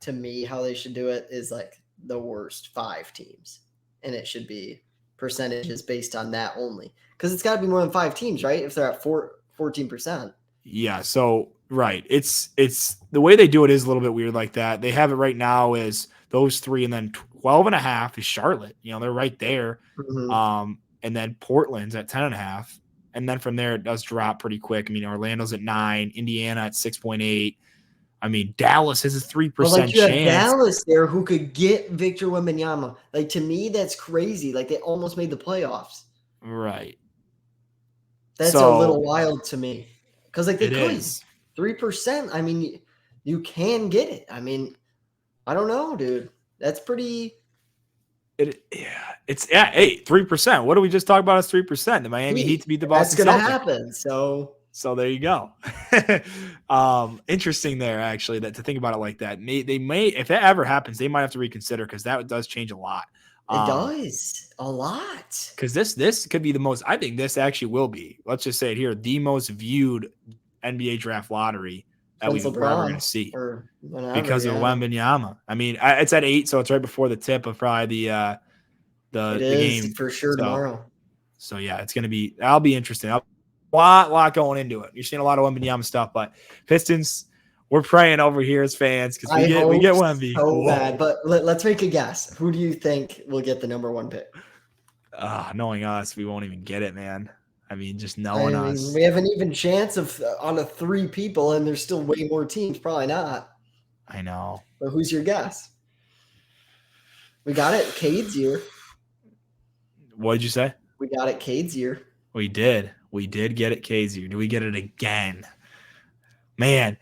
to me, how they should do it is like the worst 5 teams, and it should be percentages based on that only, because it's got to be more than 5 teams, right? If they're at 14%. Yeah. So right, it's the way they do it is a little bit weird like that. They have it right now as those 3, and then 12.5 is Charlotte. They're right there. Mm-hmm. And then Portland's at 10.5, and then from there it does drop pretty quick. I mean, Orlando's at 9, Indiana at 6.8. I mean, Dallas has a 3% you have chance. Dallas there who could get Victor Wembanyama. Like, to me, that's crazy. Like, they almost made the playoffs. Right. That's a little wild to me. Because, like, they could. Is. 3%. I mean, you can get it. I mean, I don't know, dude. That's pretty. It's 3%. What did we just talk about as 3%? The Miami Heat to beat the Boston Celtics. That's going to happen. So there you go. Interesting there, actually, that to think about it like that. They may, if that ever happens, they might have to reconsider, because that does change a lot. It does a lot. Because this could be the most. I think this actually will be. Let's just say it here: the most viewed NBA draft lottery that we're ever going to see, because of Wembanyama. I mean, it's at 8, so it's right before the tip of probably the game for sure tomorrow. So yeah, it's going to be. That'll be interesting. A lot going into it. You're seeing a lot of Wembanyama stuff, but Pistons, we're praying over here as fans, because we get Wemby. So bad, but let's make a guess. Who do you think will get the number 1 pick? Knowing us, we won't even get it, man. I mean, just knowing us. We have an even chance of on a 3 people, and there's still way more teams. Probably not. I know. But who's your guess? We got it Cade's year. What did you say? We got it Cade's year. We did. We did get it Cade's year. Do we get it again? Man,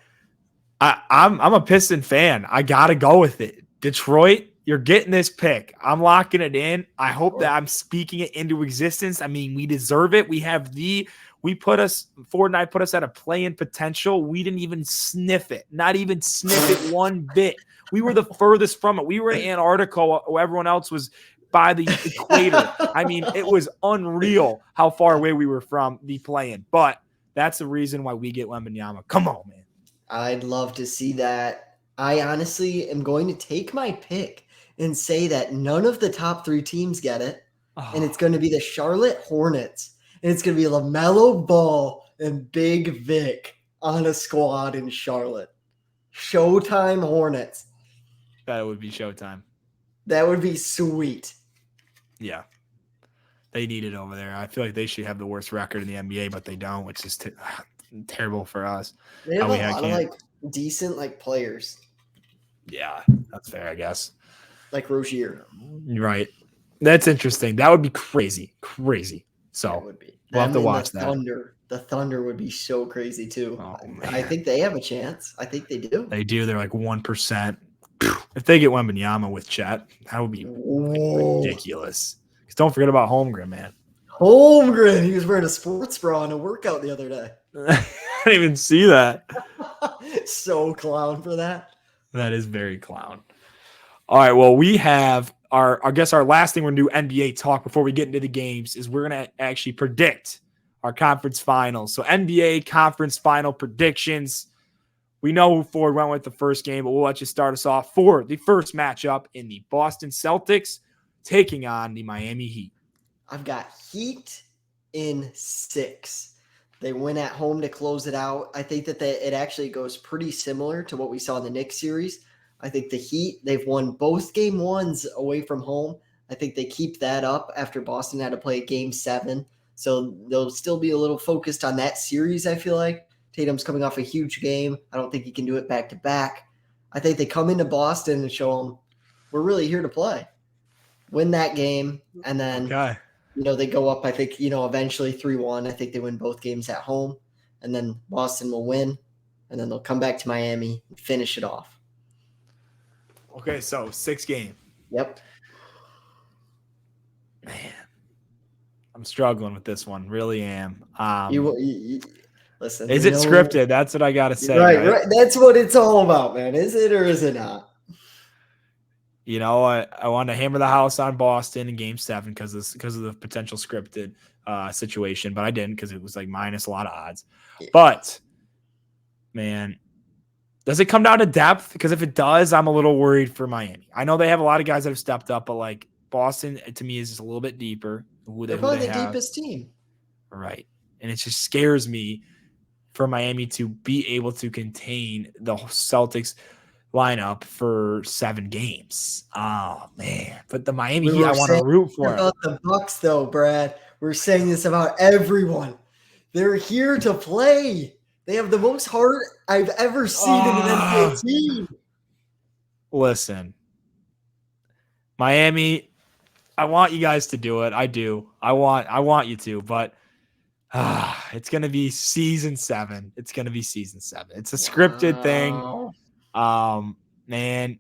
I'm a Piston fan. I gotta go with it. Detroit, you're getting this pick. I'm locking it in. I hope that I'm speaking it into existence. I mean, we deserve it. Fortnite put us at a play-in potential. We didn't even sniff it. Not even sniff it one bit. We were the furthest from it. We were in Antarctica while everyone else was by the equator. I mean, it was unreal how far away we were from the play-in. But that's the reason why we get Wembanyama. Come on, man. I'd love to see that. I honestly am going to take my pick and say that none of the top 3 teams get it. And it's going to be the Charlotte Hornets. And it's going to be LaMelo Ball and Big Vic on a squad in Charlotte. Showtime Hornets. That would be showtime. That would be sweet. Yeah. They need it over there. I feel like they should have the worst record in the NBA, but they don't, which is terrible for us. They have a lot of decent players. Yeah, that's fair, I guess. Like Rozier. You're right. That's interesting. That would be crazy. So it would be. We'll have to watch that. The Thunder would be so crazy too. Oh, I think they have a chance. I think they do. They do. They're like 1%. If they get Wembanyama with Chet, that would be ridiculous. Because don't forget about Holmgren, man. Holmgren, he was wearing a sports bra in a workout the other day. I didn't even see that. So clown for that. That is very clown. All right, well, we have our last thing we're going to do NBA talk before we get into the games is we're going to actually predict our conference finals. So NBA conference final predictions. We know who Ford went with the first game, but we'll let you start us off for the first matchup in the Boston Celtics taking on the Miami Heat. I've got Heat in 6. They win at home to close it out. I think that it actually goes pretty similar to what we saw in the Knicks series. I think the Heat, they've won both game 1s away from home. I think they keep that up after Boston had to play game 7. So they'll still be a little focused on that series, I feel like. Tatum's coming off a huge game. I don't think he can do it back to back. I think they come into Boston and show them we're really here to play. Win that game, and then they go up, I think, eventually 3-1. I think they win both games at home, and then Boston will win, and then they'll come back to Miami and finish it off. Okay, so 6 game. Yep. Man, I'm struggling with this one. Really am. Listen. Is it scripted? That's what I got to say. Right. That's what it's all about, man. Is it or is it not? I wanted to hammer the house on Boston in game 7 because of the potential scripted situation, but I didn't because it was like minus a lot of odds. Yeah. But, man, does it come down to depth? Because if it does, I'm a little worried for Miami. I know they have a lot of guys that have stepped up, but like Boston, to me, is just a little bit deeper. They're probably the deepest team. Right. And it just scares me for Miami to be able to contain the Celtics lineup for 7 games. Oh, man. But the Miami Heat, I want to root for about the Bucks, though, Brad. We're saying this about everyone. They're here to play. They have the most heart I've ever seen in an NBA team. Listen, Miami, I want you guys to do it. I do. I want you to, but it's going to be season 7. It's going to be season 7. It's a scripted thing. Man,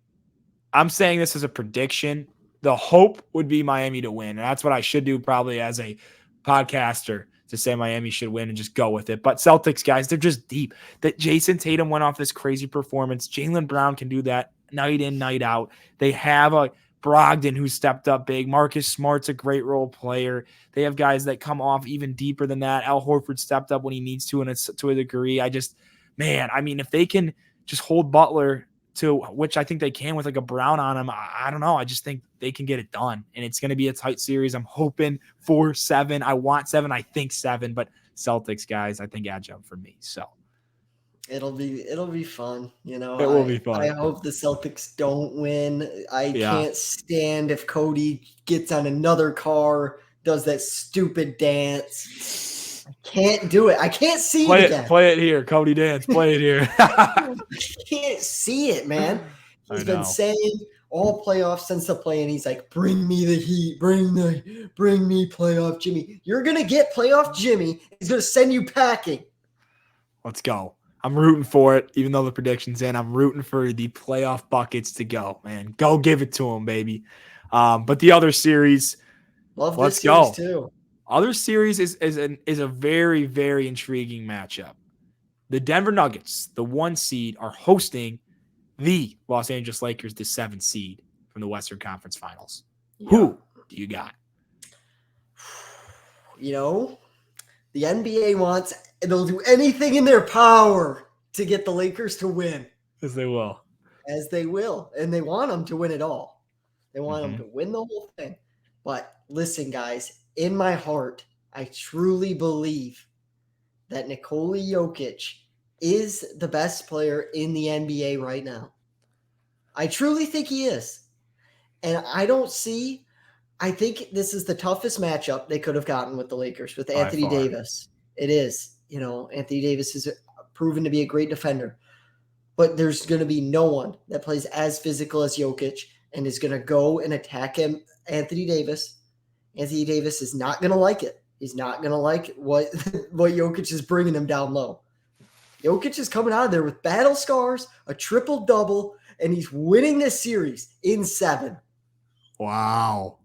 I'm saying this as a prediction. The hope would be Miami to win. And that's what I should do probably as a podcaster, to say Miami should win and just go with it. But Celtics, guys, they're just deep. That Jason Tatum went off this crazy performance. Jaylen Brown can do that night in, night out. They have a Brogdon who stepped up big. Marcus Smart's a great role player. They have guys that come off even deeper than that. Al Horford stepped up when he needs to, and to a degree. If they can just hold Butler to, which I think they can with like a Brown on him, I don't know. I just think they can get it done, and it's going to be a tight series. I'm hoping for 7. I want 7. I think 7, but Celtics, guys, I think edge up for me. So it'll be fun. It will be fun. I hope the Celtics don't win. I can't stand if Cody gets on another car, does that stupid dance. I can't do it. I can't see it again. Play it here, Cody Dance. Play it here. I can't see it, man. He's been saying all playoffs since the play, and he's like, bring me the Heat. Bring me playoff Jimmy. You're going to get playoff Jimmy. He's going to send you packing. Let's go. I'm rooting for it, even though the prediction's in. I'm rooting for the playoff buckets to go, man. Go give it to them, baby. But the other series, let's go. Too. Other series is a very, very intriguing matchup. The Denver Nuggets, the 1 seed, are hosting the Los Angeles Lakers, the 7 seed from the Western Conference Finals. Yeah. Who do you got? The NBA wants, and they'll do anything in their power to get the Lakers to win. As they will. And they want them to win it all. They want them to win the whole thing. But listen, guys, in my heart, I truly believe that Nikola Jokic is the best player in the NBA right now. I truly think he is. And I think this is the toughest matchup they could have gotten with the Lakers, with Anthony Davis. It is. Anthony Davis is proven to be a great defender. But there's going to be no one that plays as physical as Jokic and is going to go and attack him, Anthony Davis. Anthony Davis is not going to like it. He's not going to like what Jokic is bringing him down low. Jokic is coming out of there with battle scars, a triple-double, and he's winning this series in 7. Wow.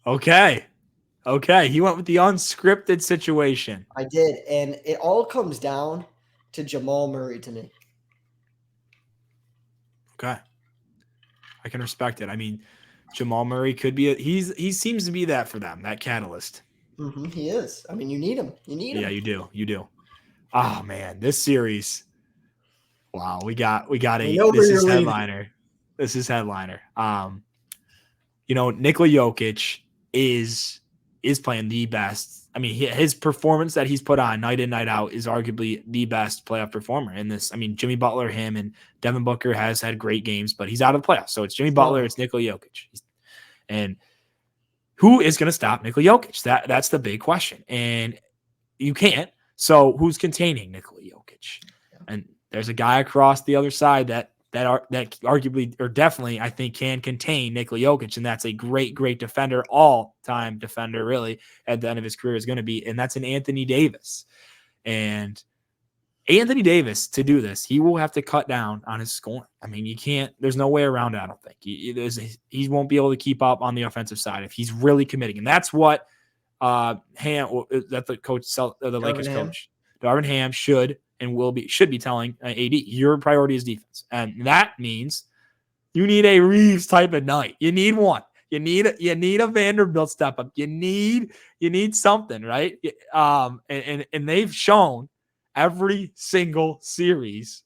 Okay. He went with the unscripted situation. I did, and it all comes down to Jamal Murray to me. Okay. I can respect it. I mean, Jamal Murray could be he seems to be that for them, that catalyst. Mm-hmm, he is. I mean, you need him. Yeah, you do. Oh man, this series. Wow, we got this is headliner. This is headliner. Nikola Jokic is playing the best. I mean, his performance that he's put on night in, night out is arguably the best playoff performer in this. I mean, Jimmy Butler, him, and Devin Booker has had great games, but he's out of the playoffs. So it's Jimmy Butler, it's Nikola Jokic. And who is going to stop Nikola Jokic? That's the big question. And you can't. So who's containing Nikola Jokic? Yeah. And there's a guy across the other side that arguably or definitely I think can contain Nikola Jokic, and that's a great defender, all-time defender really at the end of his career is going to be, and that's an Anthony Davis. And Anthony Davis, to do this, he will have to cut down on his scoring. I mean, you can't. There's no way around it. I don't think he won't be able to keep up on the offensive side if he's really committing, and that's what the coach, the Lakers coach, Darvin Ham should be telling AD, your priority is defense. And that means you need a Reeves type of night. You need one. You need a Vanderbilt step up. You need something, right? And they've shown every single series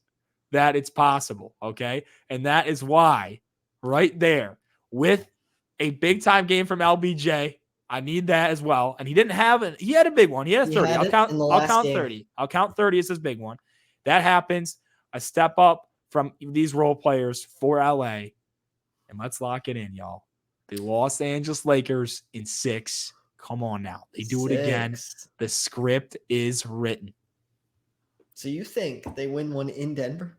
that it's possible, okay? And that is why right there with a big time game from LBJ, I need that as well. And he didn't have it. He had a big one. He had a 30. I'll count 30. I'll count 30 as his big one. That happens. A step up from these role players for LA. And let's lock it in, y'all. The Los Angeles Lakers in 6. Come on now. They do it again. The script is written. So you think they win one in Denver?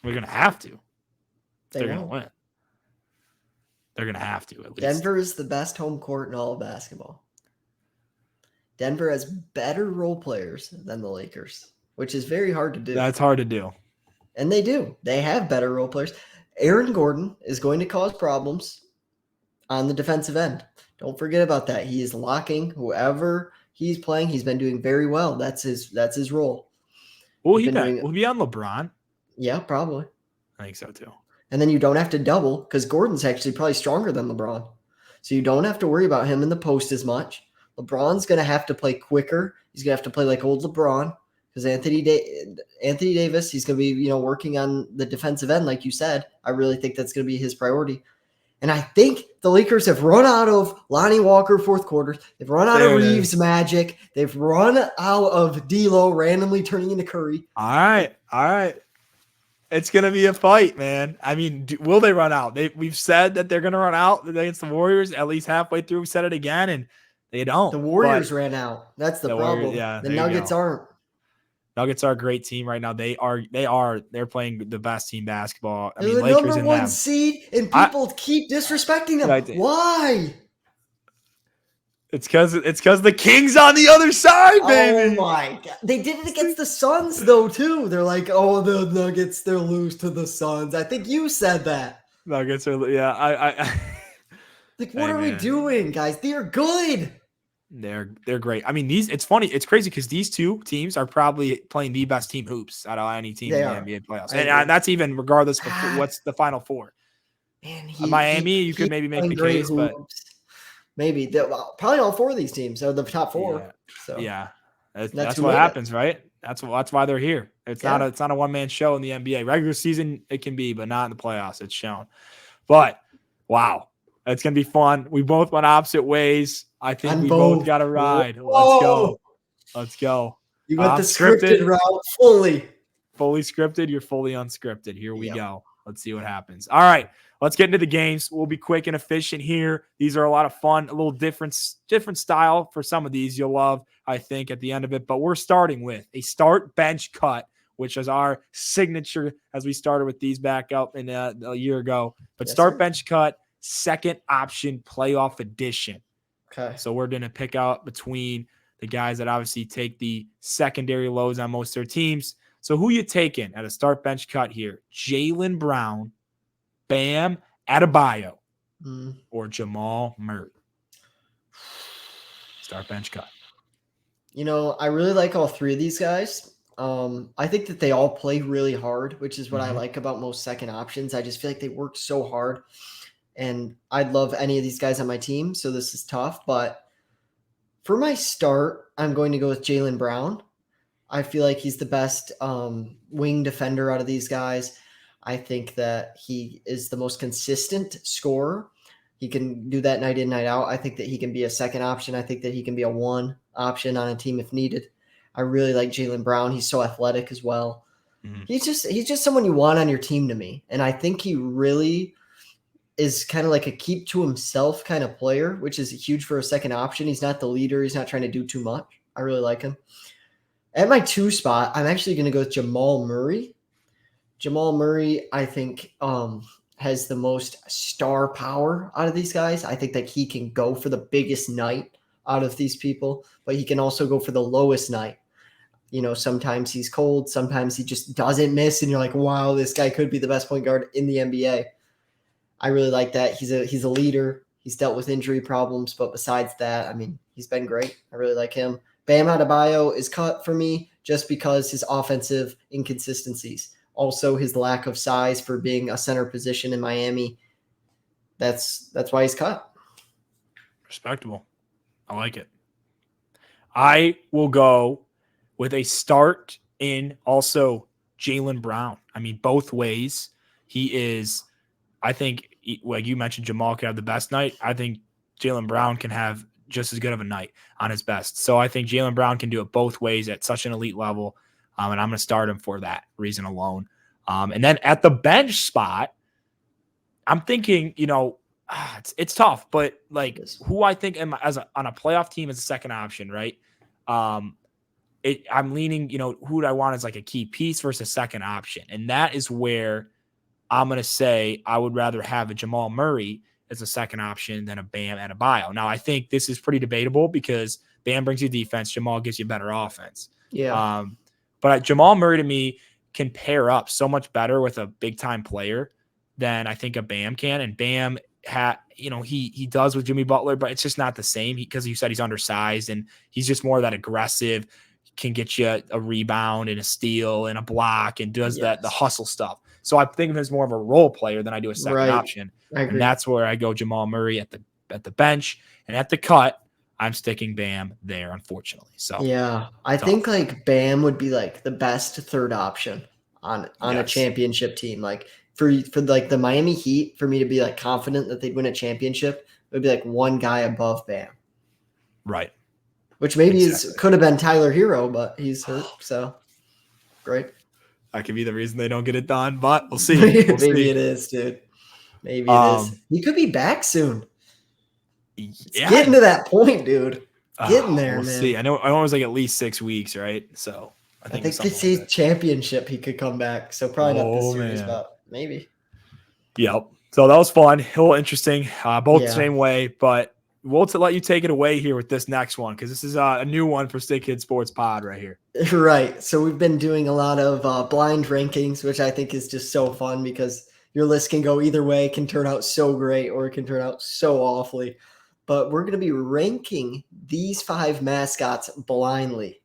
We're going to have to. They're going to win. They're going to have to, at least. Denver is the best home court in all of basketball. Denver has better role players than the Lakers, which is very hard to do. That's hard to do. And they do. They have better role players. Aaron Gordon is going to cause problems on the defensive end. Don't forget about that. He is locking whoever he's playing. He's been doing very well. That's his role. Will he be on LeBron? Yeah, probably. I think so too. And then you don't have to double because Gordon's actually probably stronger than LeBron. So you don't have to worry about him in the post as much. LeBron's going to have to play quicker. He's going to have to play like old LeBron because Anthony Davis, he's going to be, working on the defensive end, like you said. I really think that's going to be his priority. And I think the Lakers have run out of Lonnie Walker fourth quarters. They've run out of Reeves magic. They've run out of D'Lo randomly turning into Curry. All right. It's going to be a fight, man. I mean, will they run out? We've said that they're going to run out against the Warriors at least halfway through. We said it again, and they don't. The Warriors ran out. That's the problem. Warriors, the Nuggets aren't. Nuggets are a great team right now. They're playing the best team basketball. They're the Lakers number one seed, and people keep disrespecting them. Why? It's because the Kings on the other side, baby. Oh my God! They did it against the Suns though too. They're like, oh, the Nuggets, they'll lose to the Suns. I think you said that. Nuggets are, yeah. I like, what are we doing, guys? They're good. They're great. I mean, it's funny. It's crazy because these two teams are probably playing the best team hoops out of any team in the NBA playoffs, and that's even regardless of what's the Final Four. Man, Miami, you could maybe make the case, but. Maybe probably all 4 of these teams are the top 4. Yeah. So yeah, that's what happens, right? That's why they're here. It's not a one-man show in the NBA. Regular season it can be, but not in the playoffs. It's shown. But wow, it's gonna be fun. We both went opposite ways. I think we both got a ride. Let's go. You went the scripted route fully. Fully scripted. You're fully unscripted. Here we go. Let's see what happens. All right. Let's get into the games. We'll be quick and efficient here. These are a lot of fun, a little different style for some of these you'll love, I think, at the end of it. But we're starting with a start bench cut, which is our signature as we started with these back up in a year ago. But bench cut, second option playoff edition. Okay. So we're going to pick out between the guys that obviously take the secondary lows on most of their teams. So who you taking at a start bench cut here? Jaylen Brown, Bam Adebayo, or Jamal Murray? Start bench cut. I really like all three of these guys. I think that they all play really hard, which is what I like about most second options. I just feel like they work so hard, and I'd love any of these guys on my team, so this is tough. But for my start, I'm going to go with Jaylen Brown. I feel like he's the best wing defender out of these guys. I think that he is the most consistent scorer. He can do that night in, night out. I think that he can be a second option. I think that he can be a one option on a team if needed. I really like Jaylen Brown. He's so athletic as well. He's just someone you want on your team to me. And I think he really is kind of like a keep to himself kind of player, which is huge for a second option. He's not the leader. He's not trying to do too much. I really like him. At my 2 spot, I'm actually going to go with Jamal Murray. Jamal Murray, I think, has the most star power out of these guys. I think that he can go for the biggest night out of these people, but he can also go for the lowest night. Sometimes he's cold. Sometimes he just doesn't miss, and you're like, wow, this guy could be the best point guard in the NBA. I really like that. He's a leader. He's dealt with injury problems, but besides that, I mean, he's been great. I really like him. Bam Adebayo is cut for me just because his offensive inconsistencies. Also, his lack of size for being a center position in Miami. That's why he's cut. Respectable. I like it. I will go with a start in also Jaylen Brown. I mean, both ways. He is, I think, like you mentioned, Jamal could have the best night. I think Jaylen Brown can have just as good of a night on his best. So I think Jaylen Brown can do it both ways at such an elite level. And I'm going to start him for that reason alone. And then at the bench spot, I'm thinking, it's tough, but like who I think on a playoff team is a second option, right? I'm leaning, who do I want as like a key piece versus a second option. And that is where I'm going to say I would rather have a Jamal Murray as a second option than a Bam Adebayo. Now, I think this is pretty debatable because Bam brings you defense. Jamal gives you better offense. Yeah. But Jamal Murray to me can pair up so much better with a big time player than I think a Bam can. And Bam he does with Jimmy Butler, but it's just not the same because you said he's undersized and he's just more of that aggressive, can get you a rebound and a steal and a block and does the hustle stuff. So I think of him as more of a role player than I do a second option. And that's where I go Jamal Murray at the bench, and at the cut, I'm sticking Bam there, unfortunately. So yeah, I think like Bam would be like the best third option on a championship team. Like for like the Miami Heat, for me to be like confident that they'd win a championship, it would be like one guy above Bam. Right. Which maybe could have been Tyler Hero, but he's hurt. So great. That could be the reason they don't get it done, but we'll see. Maybe it is, dude. Maybe it is. He could be back soon. Getting to that point, dude. Getting there, we'll man. See. I know it was like at least 6 weeks, right? So I think this is championship. He could come back. So probably not this series, but maybe. Yep. So that was fun. A little interesting. Both the same way, but we'll let you take it away here with this next one because this is a new one for Stick Kid Sports Pod right here. Right. So we've been doing a lot of blind rankings, which I think is just so fun because your list can go either way. It can turn out so great or it can turn out so awfully. But we're going to be ranking these 5 mascots blindly.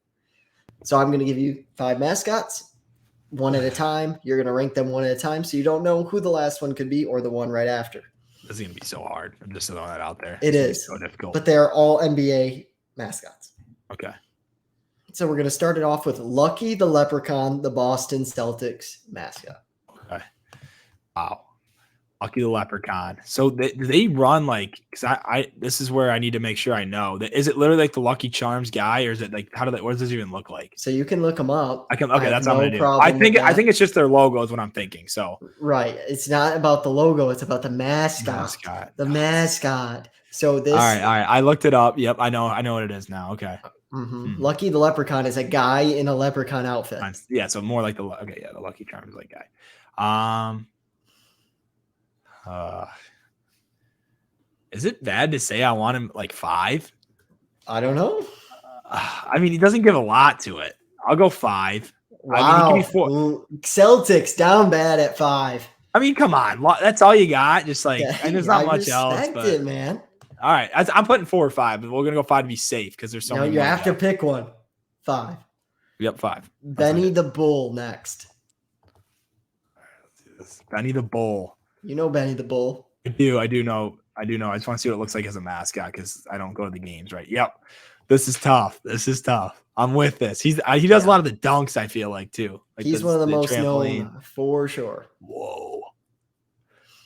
So I'm going to give you 5 mascots, one at a time. You're going to rank them one at a time so you don't know who the last one could be or the one right after. This is going to be so hard. I'm just throwing that out there. It is. So difficult. But they are all NBA mascots. Okay. So we're going to start it off with Lucky the Leprechaun, the Boston Celtics mascot. Okay. Wow. Lucky the Leprechaun. So they run like, because I this is where I need to make sure I know that. Is it literally like the Lucky Charms guy, or is it like what does this even look like? So you can look them up. Okay, I that's have what I'm no gonna do. problem with I that. think it's just their logo is what I'm thinking. So right, it's not about the logo; it's about the mascot. The mascot. So this. All right. I looked it up. Yep, I know what it is now. Okay. Lucky the Leprechaun is a guy in a leprechaun outfit. Yeah, so more like the Lucky Charms like guy. Is it bad to say I want him like 5? I don't know. I mean, he doesn't give a lot to it. I'll go 5. Wow. I mean, he can be 4. Celtics down bad at 5. I mean, come on. That's all you got. Just like, and there's not much else. But it, man. All right. I'm putting 4 or 5, but we're going to go 5 to be safe because there's so many. No, you have to pick one. 5. Yep, 5. Benny the Bull next. Benny the Bull. You know Benny the Bull. I do know. I just want to see what it looks like as a mascot because I don't go to the games, right? Yep. This is tough. I'm with this. He does a lot of the dunks, I feel like, too. Like he's one of the most known for sure. Whoa.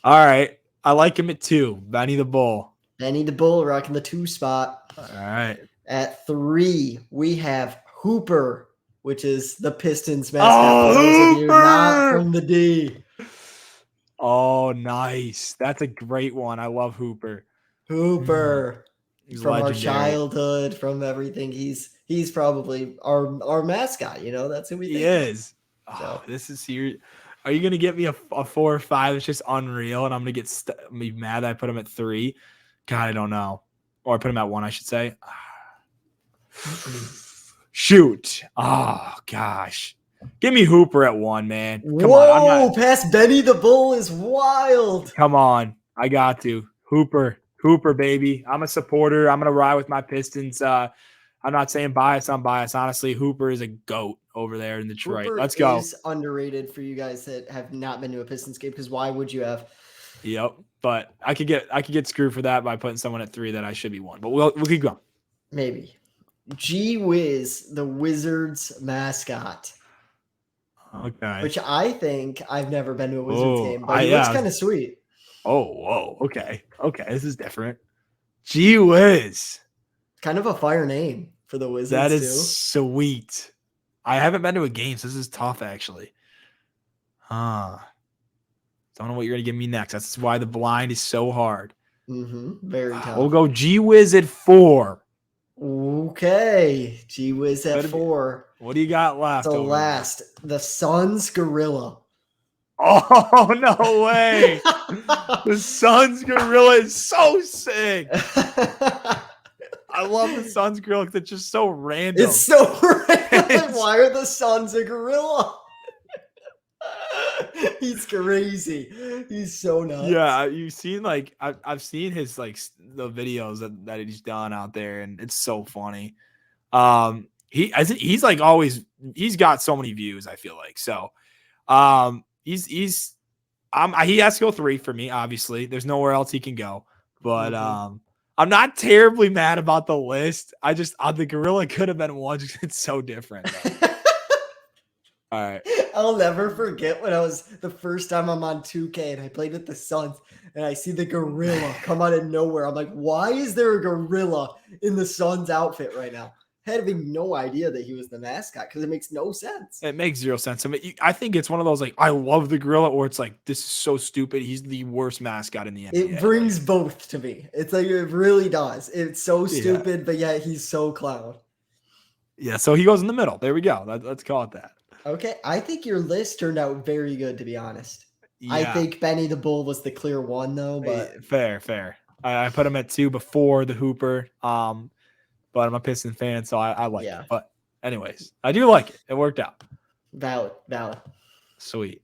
All right. I like him at 2. Benny the Bull. Benny the Bull rocking the 2 spot. All right. At 3, we have Hooper, which is the Pistons mascot. For those of you not from the D. Oh, nice. That's a great one. I love Hooper. He's from legendary. Our childhood, from everything. He's probably our mascot, that's who we think. He is. Oh, this is here. Are you gonna get me a 4 or 5? It's just unreal, and I'm gonna be mad that I put him at 3. God, I don't know. Or I put him at 1, I should say. Shoot. Oh gosh. Give me Hooper at 1, man. Come on. Past Benny the Bull is wild. Come on. I got to. Hooper, baby. I'm a supporter. I'm going to ride with my Pistons. I'm not saying bias. I'm biased. Honestly, Hooper is a GOAT over there in Detroit. Hooper Let's go. Is underrated for you guys that have not been to a Pistons game because why would you have? Yep. But I could get screwed for that by putting someone at 3 that I should be 1. But we'll keep going. Maybe. Gee Whiz, the Wizards mascot. Okay. Which I think I've never been to a Wizards game, but it looks kind of sweet. Oh, whoa. Okay. This is different. Gee whiz. Kind of a fire name for the Wizards. That is sweet. I haven't been to a game, so this is tough, actually. Don't know what you're going to give me next. That's why the blind is so hard. Very tough. We'll go Gee whiz at 4. Okay. Gee whiz at 4. What do you got left? The Suns Gorilla. Oh, no way. The Suns Gorilla is so sick. I love the Suns Gorilla because it's just so random. It's so random. Why are the Suns a gorilla? He's crazy. He's so nuts. Yeah, you've seen I've seen his the videos that he's done out there, and it's so funny. He's like always. He's got so many views. I feel like so. He has to go 3 for me. Obviously, there's nowhere else he can go. But I'm not terribly mad about the list. I just the gorilla could have been 1. It's so different. All right. I'll never forget when the first time I'm on 2K and I played with the Suns and I see the gorilla come out of nowhere. I'm like, why is there a gorilla in the Suns outfit right now? Having no idea that he was the mascot because it makes no sense. It makes 0 sense. I mean, I think it's one of those I love the gorilla, or it's like this is so stupid. He's the worst mascot in the NBA. It brings both to me. It's like it really does. It's so stupid, but yet he's so clown. Yeah, so he goes in the middle. There we go. Let's call it that. Okay, I think your list turned out very good, to be honest. Yeah. I think Benny the Bull was the clear 1, though. But fair. I put him at 2 before the Hooper. But I'm a Piston fan, so I like it. But anyways, I do like it. It worked out. Valid. Sweet.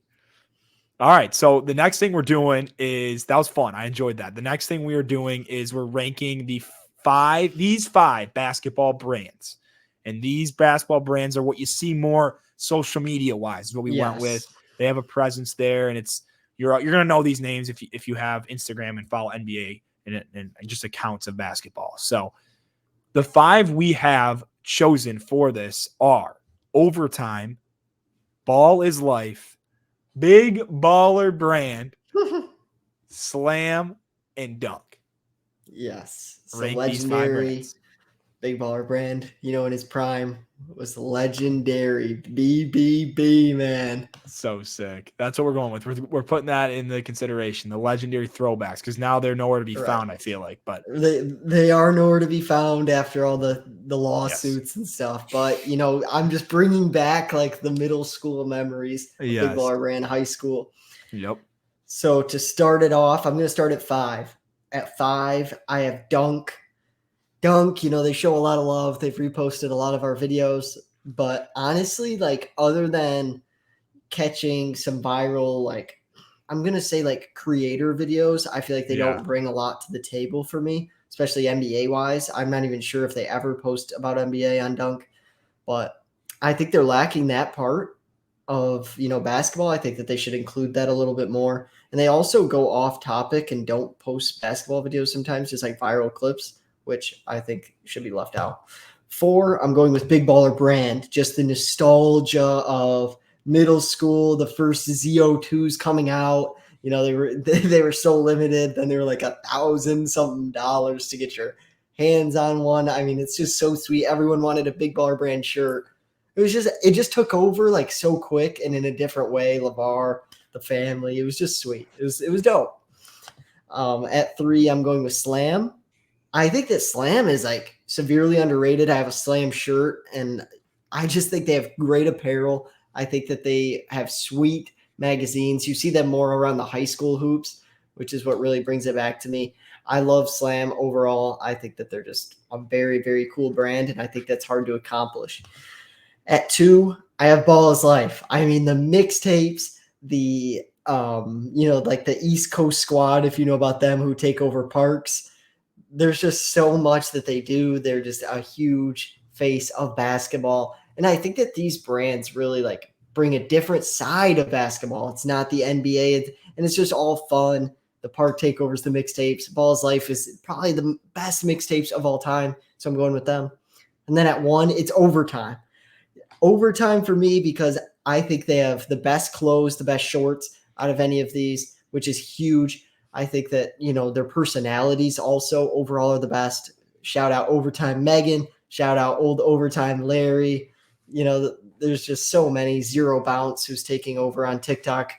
All right, so the next thing we're doing that was fun. I enjoyed that. The next thing we are doing is we're ranking these 5 basketball brands. And these basketball brands are what you see more social media wise, is what we went with. They have a presence there, and you're gonna know these names if you have Instagram and follow NBA and just accounts of basketball. So the 5 we have chosen for this are Overtime, Ball is Life, Big Baller Brand, Slam, and Dunk. Yes. So Rank these 5 legendary brands. Big Baller Brand, in his prime was legendary. BBB, man. So sick. That's what we're going with. We're putting that in the consideration, the legendary throwbacks, because now they're nowhere to be found, I feel like. But they are nowhere to be found after all the lawsuits yes. and stuff. But I'm just bringing back like the middle school memories of Big Yes. Baller Brand high school. Yep. So to start it off, I'm going to start at 5. At 5, I have Dunk. Dunk, they show a lot of love. They've reposted a lot of our videos. But honestly, like other than catching some viral, like I'm going to say like creator videos, I feel like they don't bring a lot to the table for me, especially NBA wise. I'm not even sure if they ever post about NBA on Dunk. But I think they're lacking that part of, basketball. I think that they should include that a little bit more. And they also go off topic and don't post basketball videos sometimes, just like viral clips, which I think should be left out. 4, I'm going with Big Baller Brand, just the nostalgia of middle school, the first ZO2s coming out. They were so limited. Then they were like $1,000 something to get your hands on one. I mean, it's just so sweet. Everyone wanted a Big Baller Brand shirt. It just took over like so quick and in a different way. LeVar, the family, it was just sweet. It was dope. At 3, I'm going with Slam. I think that Slam is like severely underrated. I have a Slam shirt, and I just think they have great apparel. I think that they have sweet magazines. You see them more around the high school hoops, which is what really brings it back to me. I love Slam overall. I think that they're just a very, very cool brand, and I think that's hard to accomplish. At 2, I have Ball is Life. I mean, the mixtapes, the like the East Coast Squad, if you know about them, who take over parks. There's just so much that they do. They're just a huge face of basketball. And I think that these brands really like bring a different side of basketball. It's not the NBA, and it's just all fun. The park takeovers, the mixtapes. Ball's Life is probably the best mixtapes of all time. So I'm going with them. And then at 1, it's Overtime. Overtime for me because I think they have the best clothes, the best shorts out of any of these, which is huge. I think that, their personalities also overall are the best. Shout out Overtime Megan. Shout out old Overtime Larry. There's just so many. Zero Bounce, who's taking over on TikTok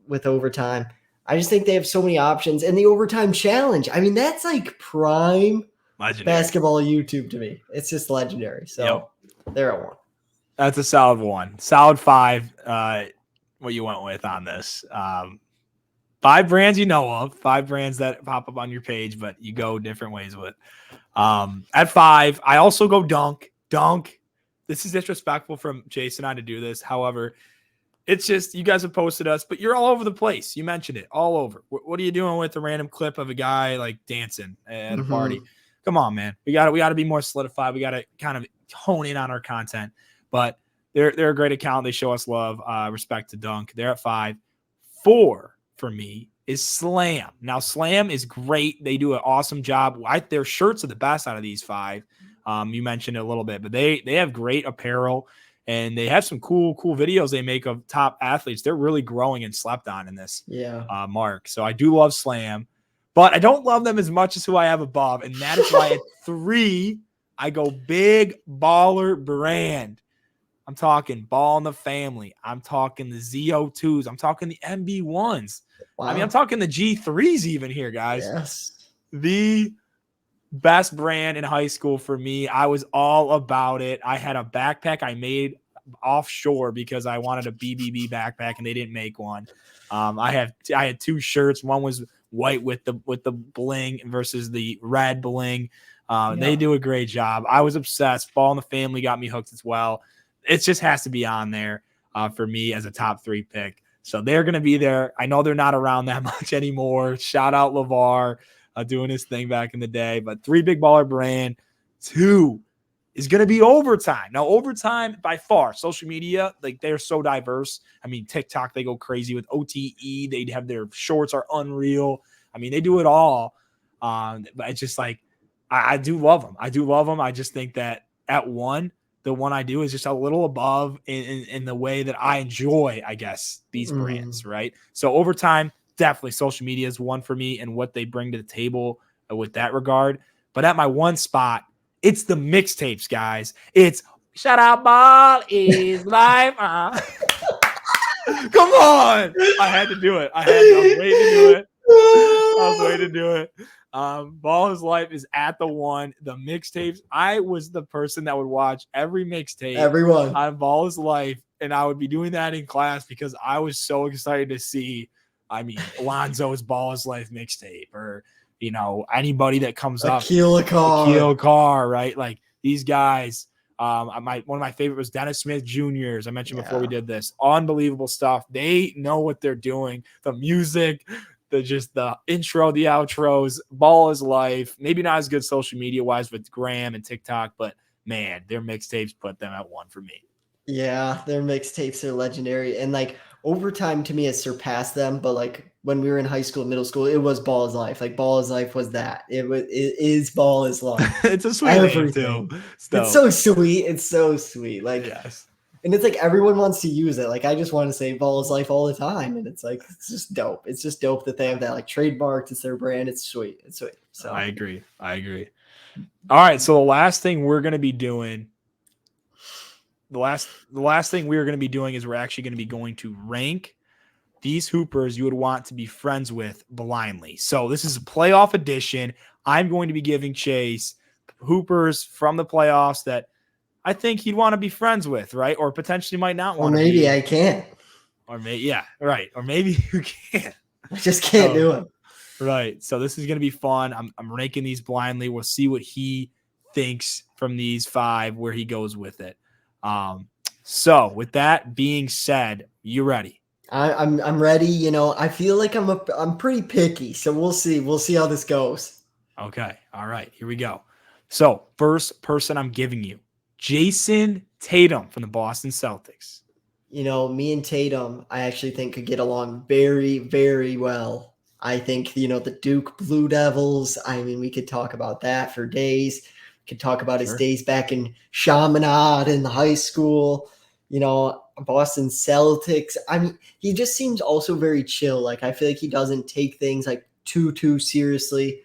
with Overtime. I just think they have so many options. And the Overtime Challenge, I mean, that's like prime legendary basketball YouTube to me. It's just legendary. So They're at 1. That's a solid 1. Solid 5. What you went with on this. 5 brands you know of, 5 brands that pop up on your page, but you go different ways with. At 5, I also go Dunk. Dunk. This is disrespectful from Jason and I to do this. However, it's just you guys have posted us, but you're all over the place. You mentioned it all over. What are you doing with a random clip of a guy like dancing at a party? Come on, man. We got to be more solidified. We got to kind of hone in on our content. But they're a great account. They show us love. Respect to Dunk. They're at 5. 4 for me is Slam. Now, Slam is great. They do an awesome job. Their shirts are the best out of these 5. You mentioned it a little bit, but they have great apparel, and they have some cool videos they make of top athletes. They're really growing and slept on in this mark. So I do love Slam, but I don't love them as much as who I have above, and that is why at 3 I go Big Baller Brand. I'm talking Ball in the Family. I'm talking the ZO2s. I'm talking the MB1s. Wow. I mean, I'm talking the G3s even here, guys. Yes. The best brand in high school for me. I was all about it. I had a backpack I made offshore because I wanted a BBB backpack and they didn't make one. I had 2 shirts. One was white with the bling versus the red bling. They do a great job. I was obsessed. Ball in the Family got me hooked as well. It just has to be on there for me as a top 3 pick. So they're going to be there. I know they're not around that much anymore. Shout out LeVar doing his thing back in the day. But 3 Big Baller Brand. 2 is going to be Overtime. Now, Overtime by far, social media, like they're so diverse. I mean, TikTok, they go crazy with OTE. They have their shorts are unreal. I mean, they do it all. But it's just like, I do love them. I do love them. I just think that at 1, the one I do is just a little above in the way that I enjoy, I guess, these brands, right? So Overtime, definitely social media is one for me and what they bring to the table with that regard. But at my one spot, it's the mixtapes, guys. It's Shout Out Ball is live. Come on. I had to do it. I was waiting to do it. I was waiting to do it. Ball is Life is at the one. The mixtapes. I was the person that would watch every mixtape on Ball is Life, and I would be doing that in class because I was so excited to see, Alonzo's Ball is Life mixtape, or anybody that comes up. Akil Carr, right? Like these guys. One of my favorite was Dennis Smith Jr. As I mentioned before we did this. Unbelievable stuff. They know what they're doing. The music, the intro, the outros. Ball is Life. Maybe not as good social media wise with Graham and TikTok, but man, their mixtapes put them at one for me. Yeah, their mixtapes are legendary, and like Overtime to me has surpassed them. But like when we were in high school, middle school, it was Ball is Life. Like Ball is Life was that. It is Ball is Life. It's a sweet name too. It's so sweet. It's so sweet. Like yes. And it's like everyone wants to use it. Like I just want to say Ball is Life all the time, and it's like it's just dope. It's just dope that they have that like trademarked. It's their brand. It's sweet. It's sweet. So I agree. All right. So the last thing we're going to be doing. The last thing we're going to be doing is we're actually going to be going to rank these Hoopers you would want to be friends with blindly. So this is a playoff edition. I'm going to be giving Chase Hoopers from the playoffs that I think he'd want to be friends with, right? Or potentially might not want to be. Or maybe I can't. Or maybe, yeah, right. Or maybe you can't. I just can't do it. Right. So this is going to be fun. I'm ranking these blindly. We'll see what he thinks from these 5, where he goes with it. So with that being said, you ready? I'm ready. I feel like I'm pretty picky, so we'll see. We'll see how this goes. Okay. All right. Here we go. So first person I'm giving you, Jason Tatum from the Boston Celtics. Me and Tatum, I actually think could get along very, very well. I think, the Duke Blue Devils, we could talk about that for days. We could talk about his days back in Chaminade in high school, Boston Celtics. He just seems also very chill. Like, I feel like he doesn't take things like too seriously.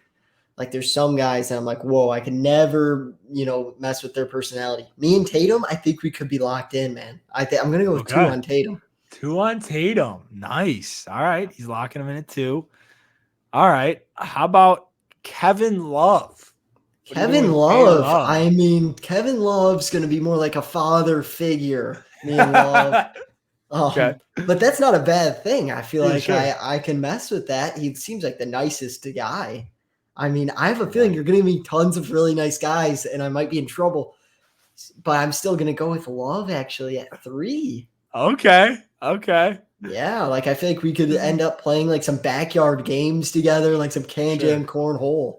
Like there's some guys that I'm like, whoa, I can never, mess with their personality. Me and Tatum, I think we could be locked in, man. I'm going to go with 2 on Tatum. 2 on Tatum. Nice. All right. He's locking him in at 2. All right. How about Kevin Love? Kevin Love. Kevin Love's going to be more like a father figure. Me and Love. Okay. But that's not a bad thing. I feel like I can mess with that. He seems like the nicest guy. I have a feeling you're going to meet tons of really nice guys, and I might be in trouble. But I'm still going to go with Love, actually, at 3. Okay. Yeah, like I feel like we could end up playing like some backyard games together, like some Can-Jam cornhole.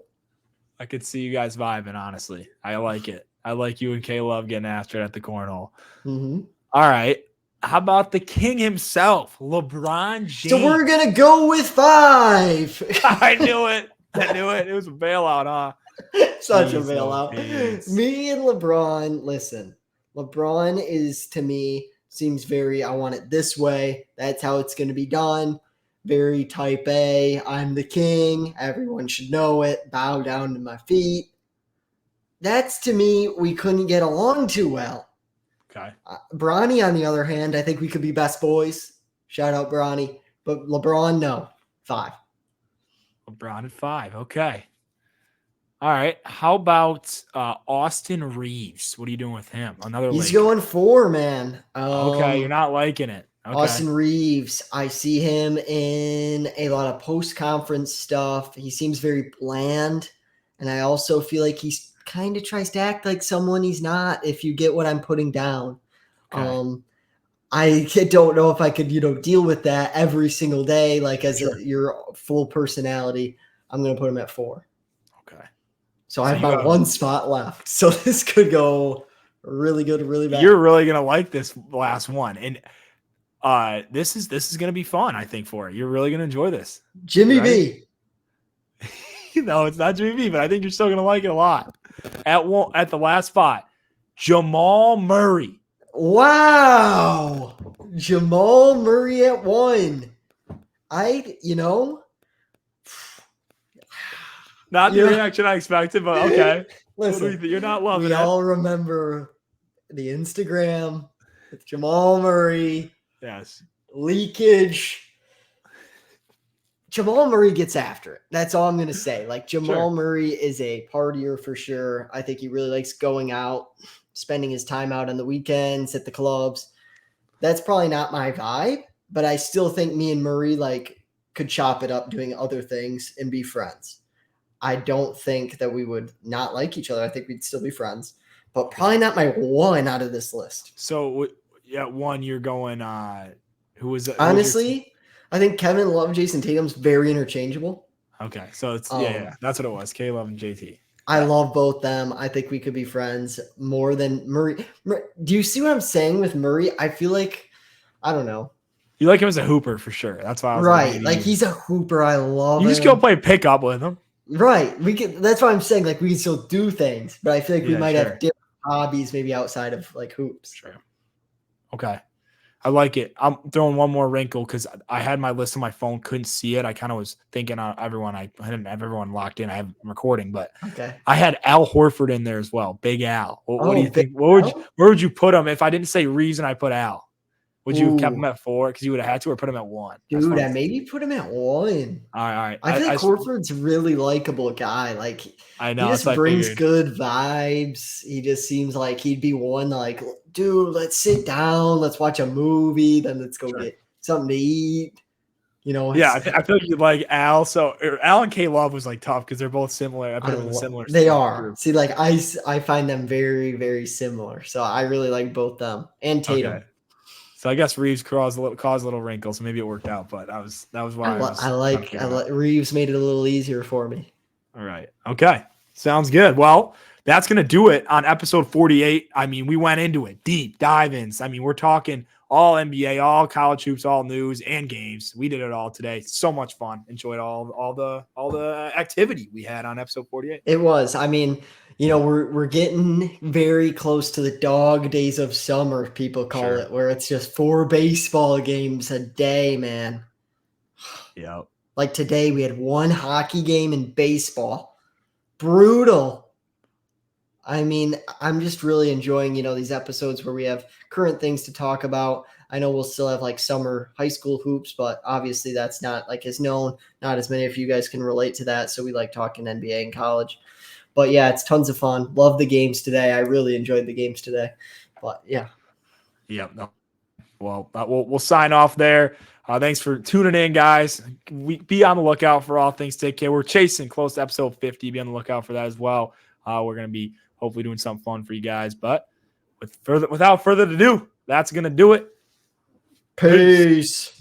I could see you guys vibing, honestly. I like it. I like you and K-Love getting after it at the cornhole. Mm-hmm. All right. How about the king himself, LeBron James? So we're going to go with 5. I knew it. It was a bailout, huh? Such a bailout. Me and LeBron, listen. LeBron is, to me, seems very, I want it this way. That's how it's going to be done. Very type A. I'm the king. Everyone should know it. Bow down to my feet. That's, to me, we couldn't get along too well. Okay. Bronny, on the other hand, I think we could be best boys. Shout out Bronny. But LeBron, no. 5. LeBron at 5. Okay. All right. How about Austin Reeves? What are you doing with him? Another He's Laker. going 4, man. Okay. You're not liking it. Okay. Austin Reeves. I see him in a lot of post-conference stuff. He seems very bland. And I also feel like he's kind of tries to act like someone he's not, if you get what I'm putting down. Okay. I don't know if I could, deal with that every single day, like as your full personality. I'm going to put him at 4. Okay. So I have about 1 spot left. So this could go really good, really bad. You're really going to like this last one. And this is going to be fun, I think, for you. You're really going to enjoy this. Jimmy B. No, it's not Jimmy B, but I think you're still going to like it a lot. At the last spot, Jamal Murray. Wow. Jamal Murray at 1. Not the reaction I expected, but okay. Listen, you're not loving we it. all remember the Instagram with Jamal Murray. Yes. Leakage. Jamal Murray gets after it. That's all I'm going to say. Like, Jamal Murray is a partier for sure. I think he really likes going out, spending his time out on the weekends at the clubs. That's probably not my vibe, but I still think me and Murray could chop it up doing other things and be friends. I don't think that we would not like each other. I think we'd still be friends, but probably not my one out of this list. So, yeah, one, you're going, who was it? Honestly, I think Kevin Love, Jason Tatum's very interchangeable. Okay, so it's yeah, that's what it was. K Love and JT. I love both them. I think we could be friends more than Murray. Do you see what I'm saying with Murray? I feel like, I don't know. You like him as a hooper for sure. That's why I was right. Like he's a hooper. I love him. You just go play pickup with him. Right. We could. That's why I'm saying we can still do things, but I feel like we might have different hobbies, maybe outside of hoops. Sure. Okay. I like it. I'm throwing one more wrinkle because I had my list on my phone, couldn't see it. I kind of was thinking on everyone. I didn't have everyone locked in. I have recording, but I had Al Horford in there as well. Big Al. What do you think? Where would you put him if I didn't say Reeves and I put Al? Would you have kept him at 4 because you would have had to, or put him at 1? Dude, I maybe put him at 1. All right. I feel like Horford's a really likable guy. I know. He just brings good vibes. He just seems like he'd be one dude, let's sit down, let's watch a movie, then let's go get something to eat. Yeah, I feel like you like Al. So Al and K Love was tough because they're both similar. I put them in similar. They are. Group. See, I find them very, very similar. So I really like both them and Tatum. Okay. So I guess Reeves caused a little wrinkle, so maybe it worked out. But that was why I like Reeves made it a little easier for me. All right. Okay. Sounds good. Well, that's gonna do it on episode 48. I mean, we went into it deep dive-ins. I mean, we're talking all NBA, all college hoops, all news and games. We did it all today. So much fun. Enjoyed all the activity we had on episode 48. It was. I mean, we're getting very close to the dog days of summer, people call it, where it's just 4 baseball games a day, man. Yep. Like today, we had 1 hockey game in baseball. Brutal. I mean, I'm just really enjoying, these episodes where we have current things to talk about. I know we'll still have summer high school hoops, but obviously that's not as known. Not as many of you guys can relate to that. So we like talking NBA and college. But yeah, it's tons of fun. Love the games today. I really enjoyed the games today. But yeah. Yep. No. Well, we'll sign off there. Thanks for tuning in, guys. Be on the lookout for all things Take Care. We're chasing close to episode 50. Be on the lookout for that as well. We're going to be hopefully doing something fun for you guys. But without further ado, that's going to do it. Peace.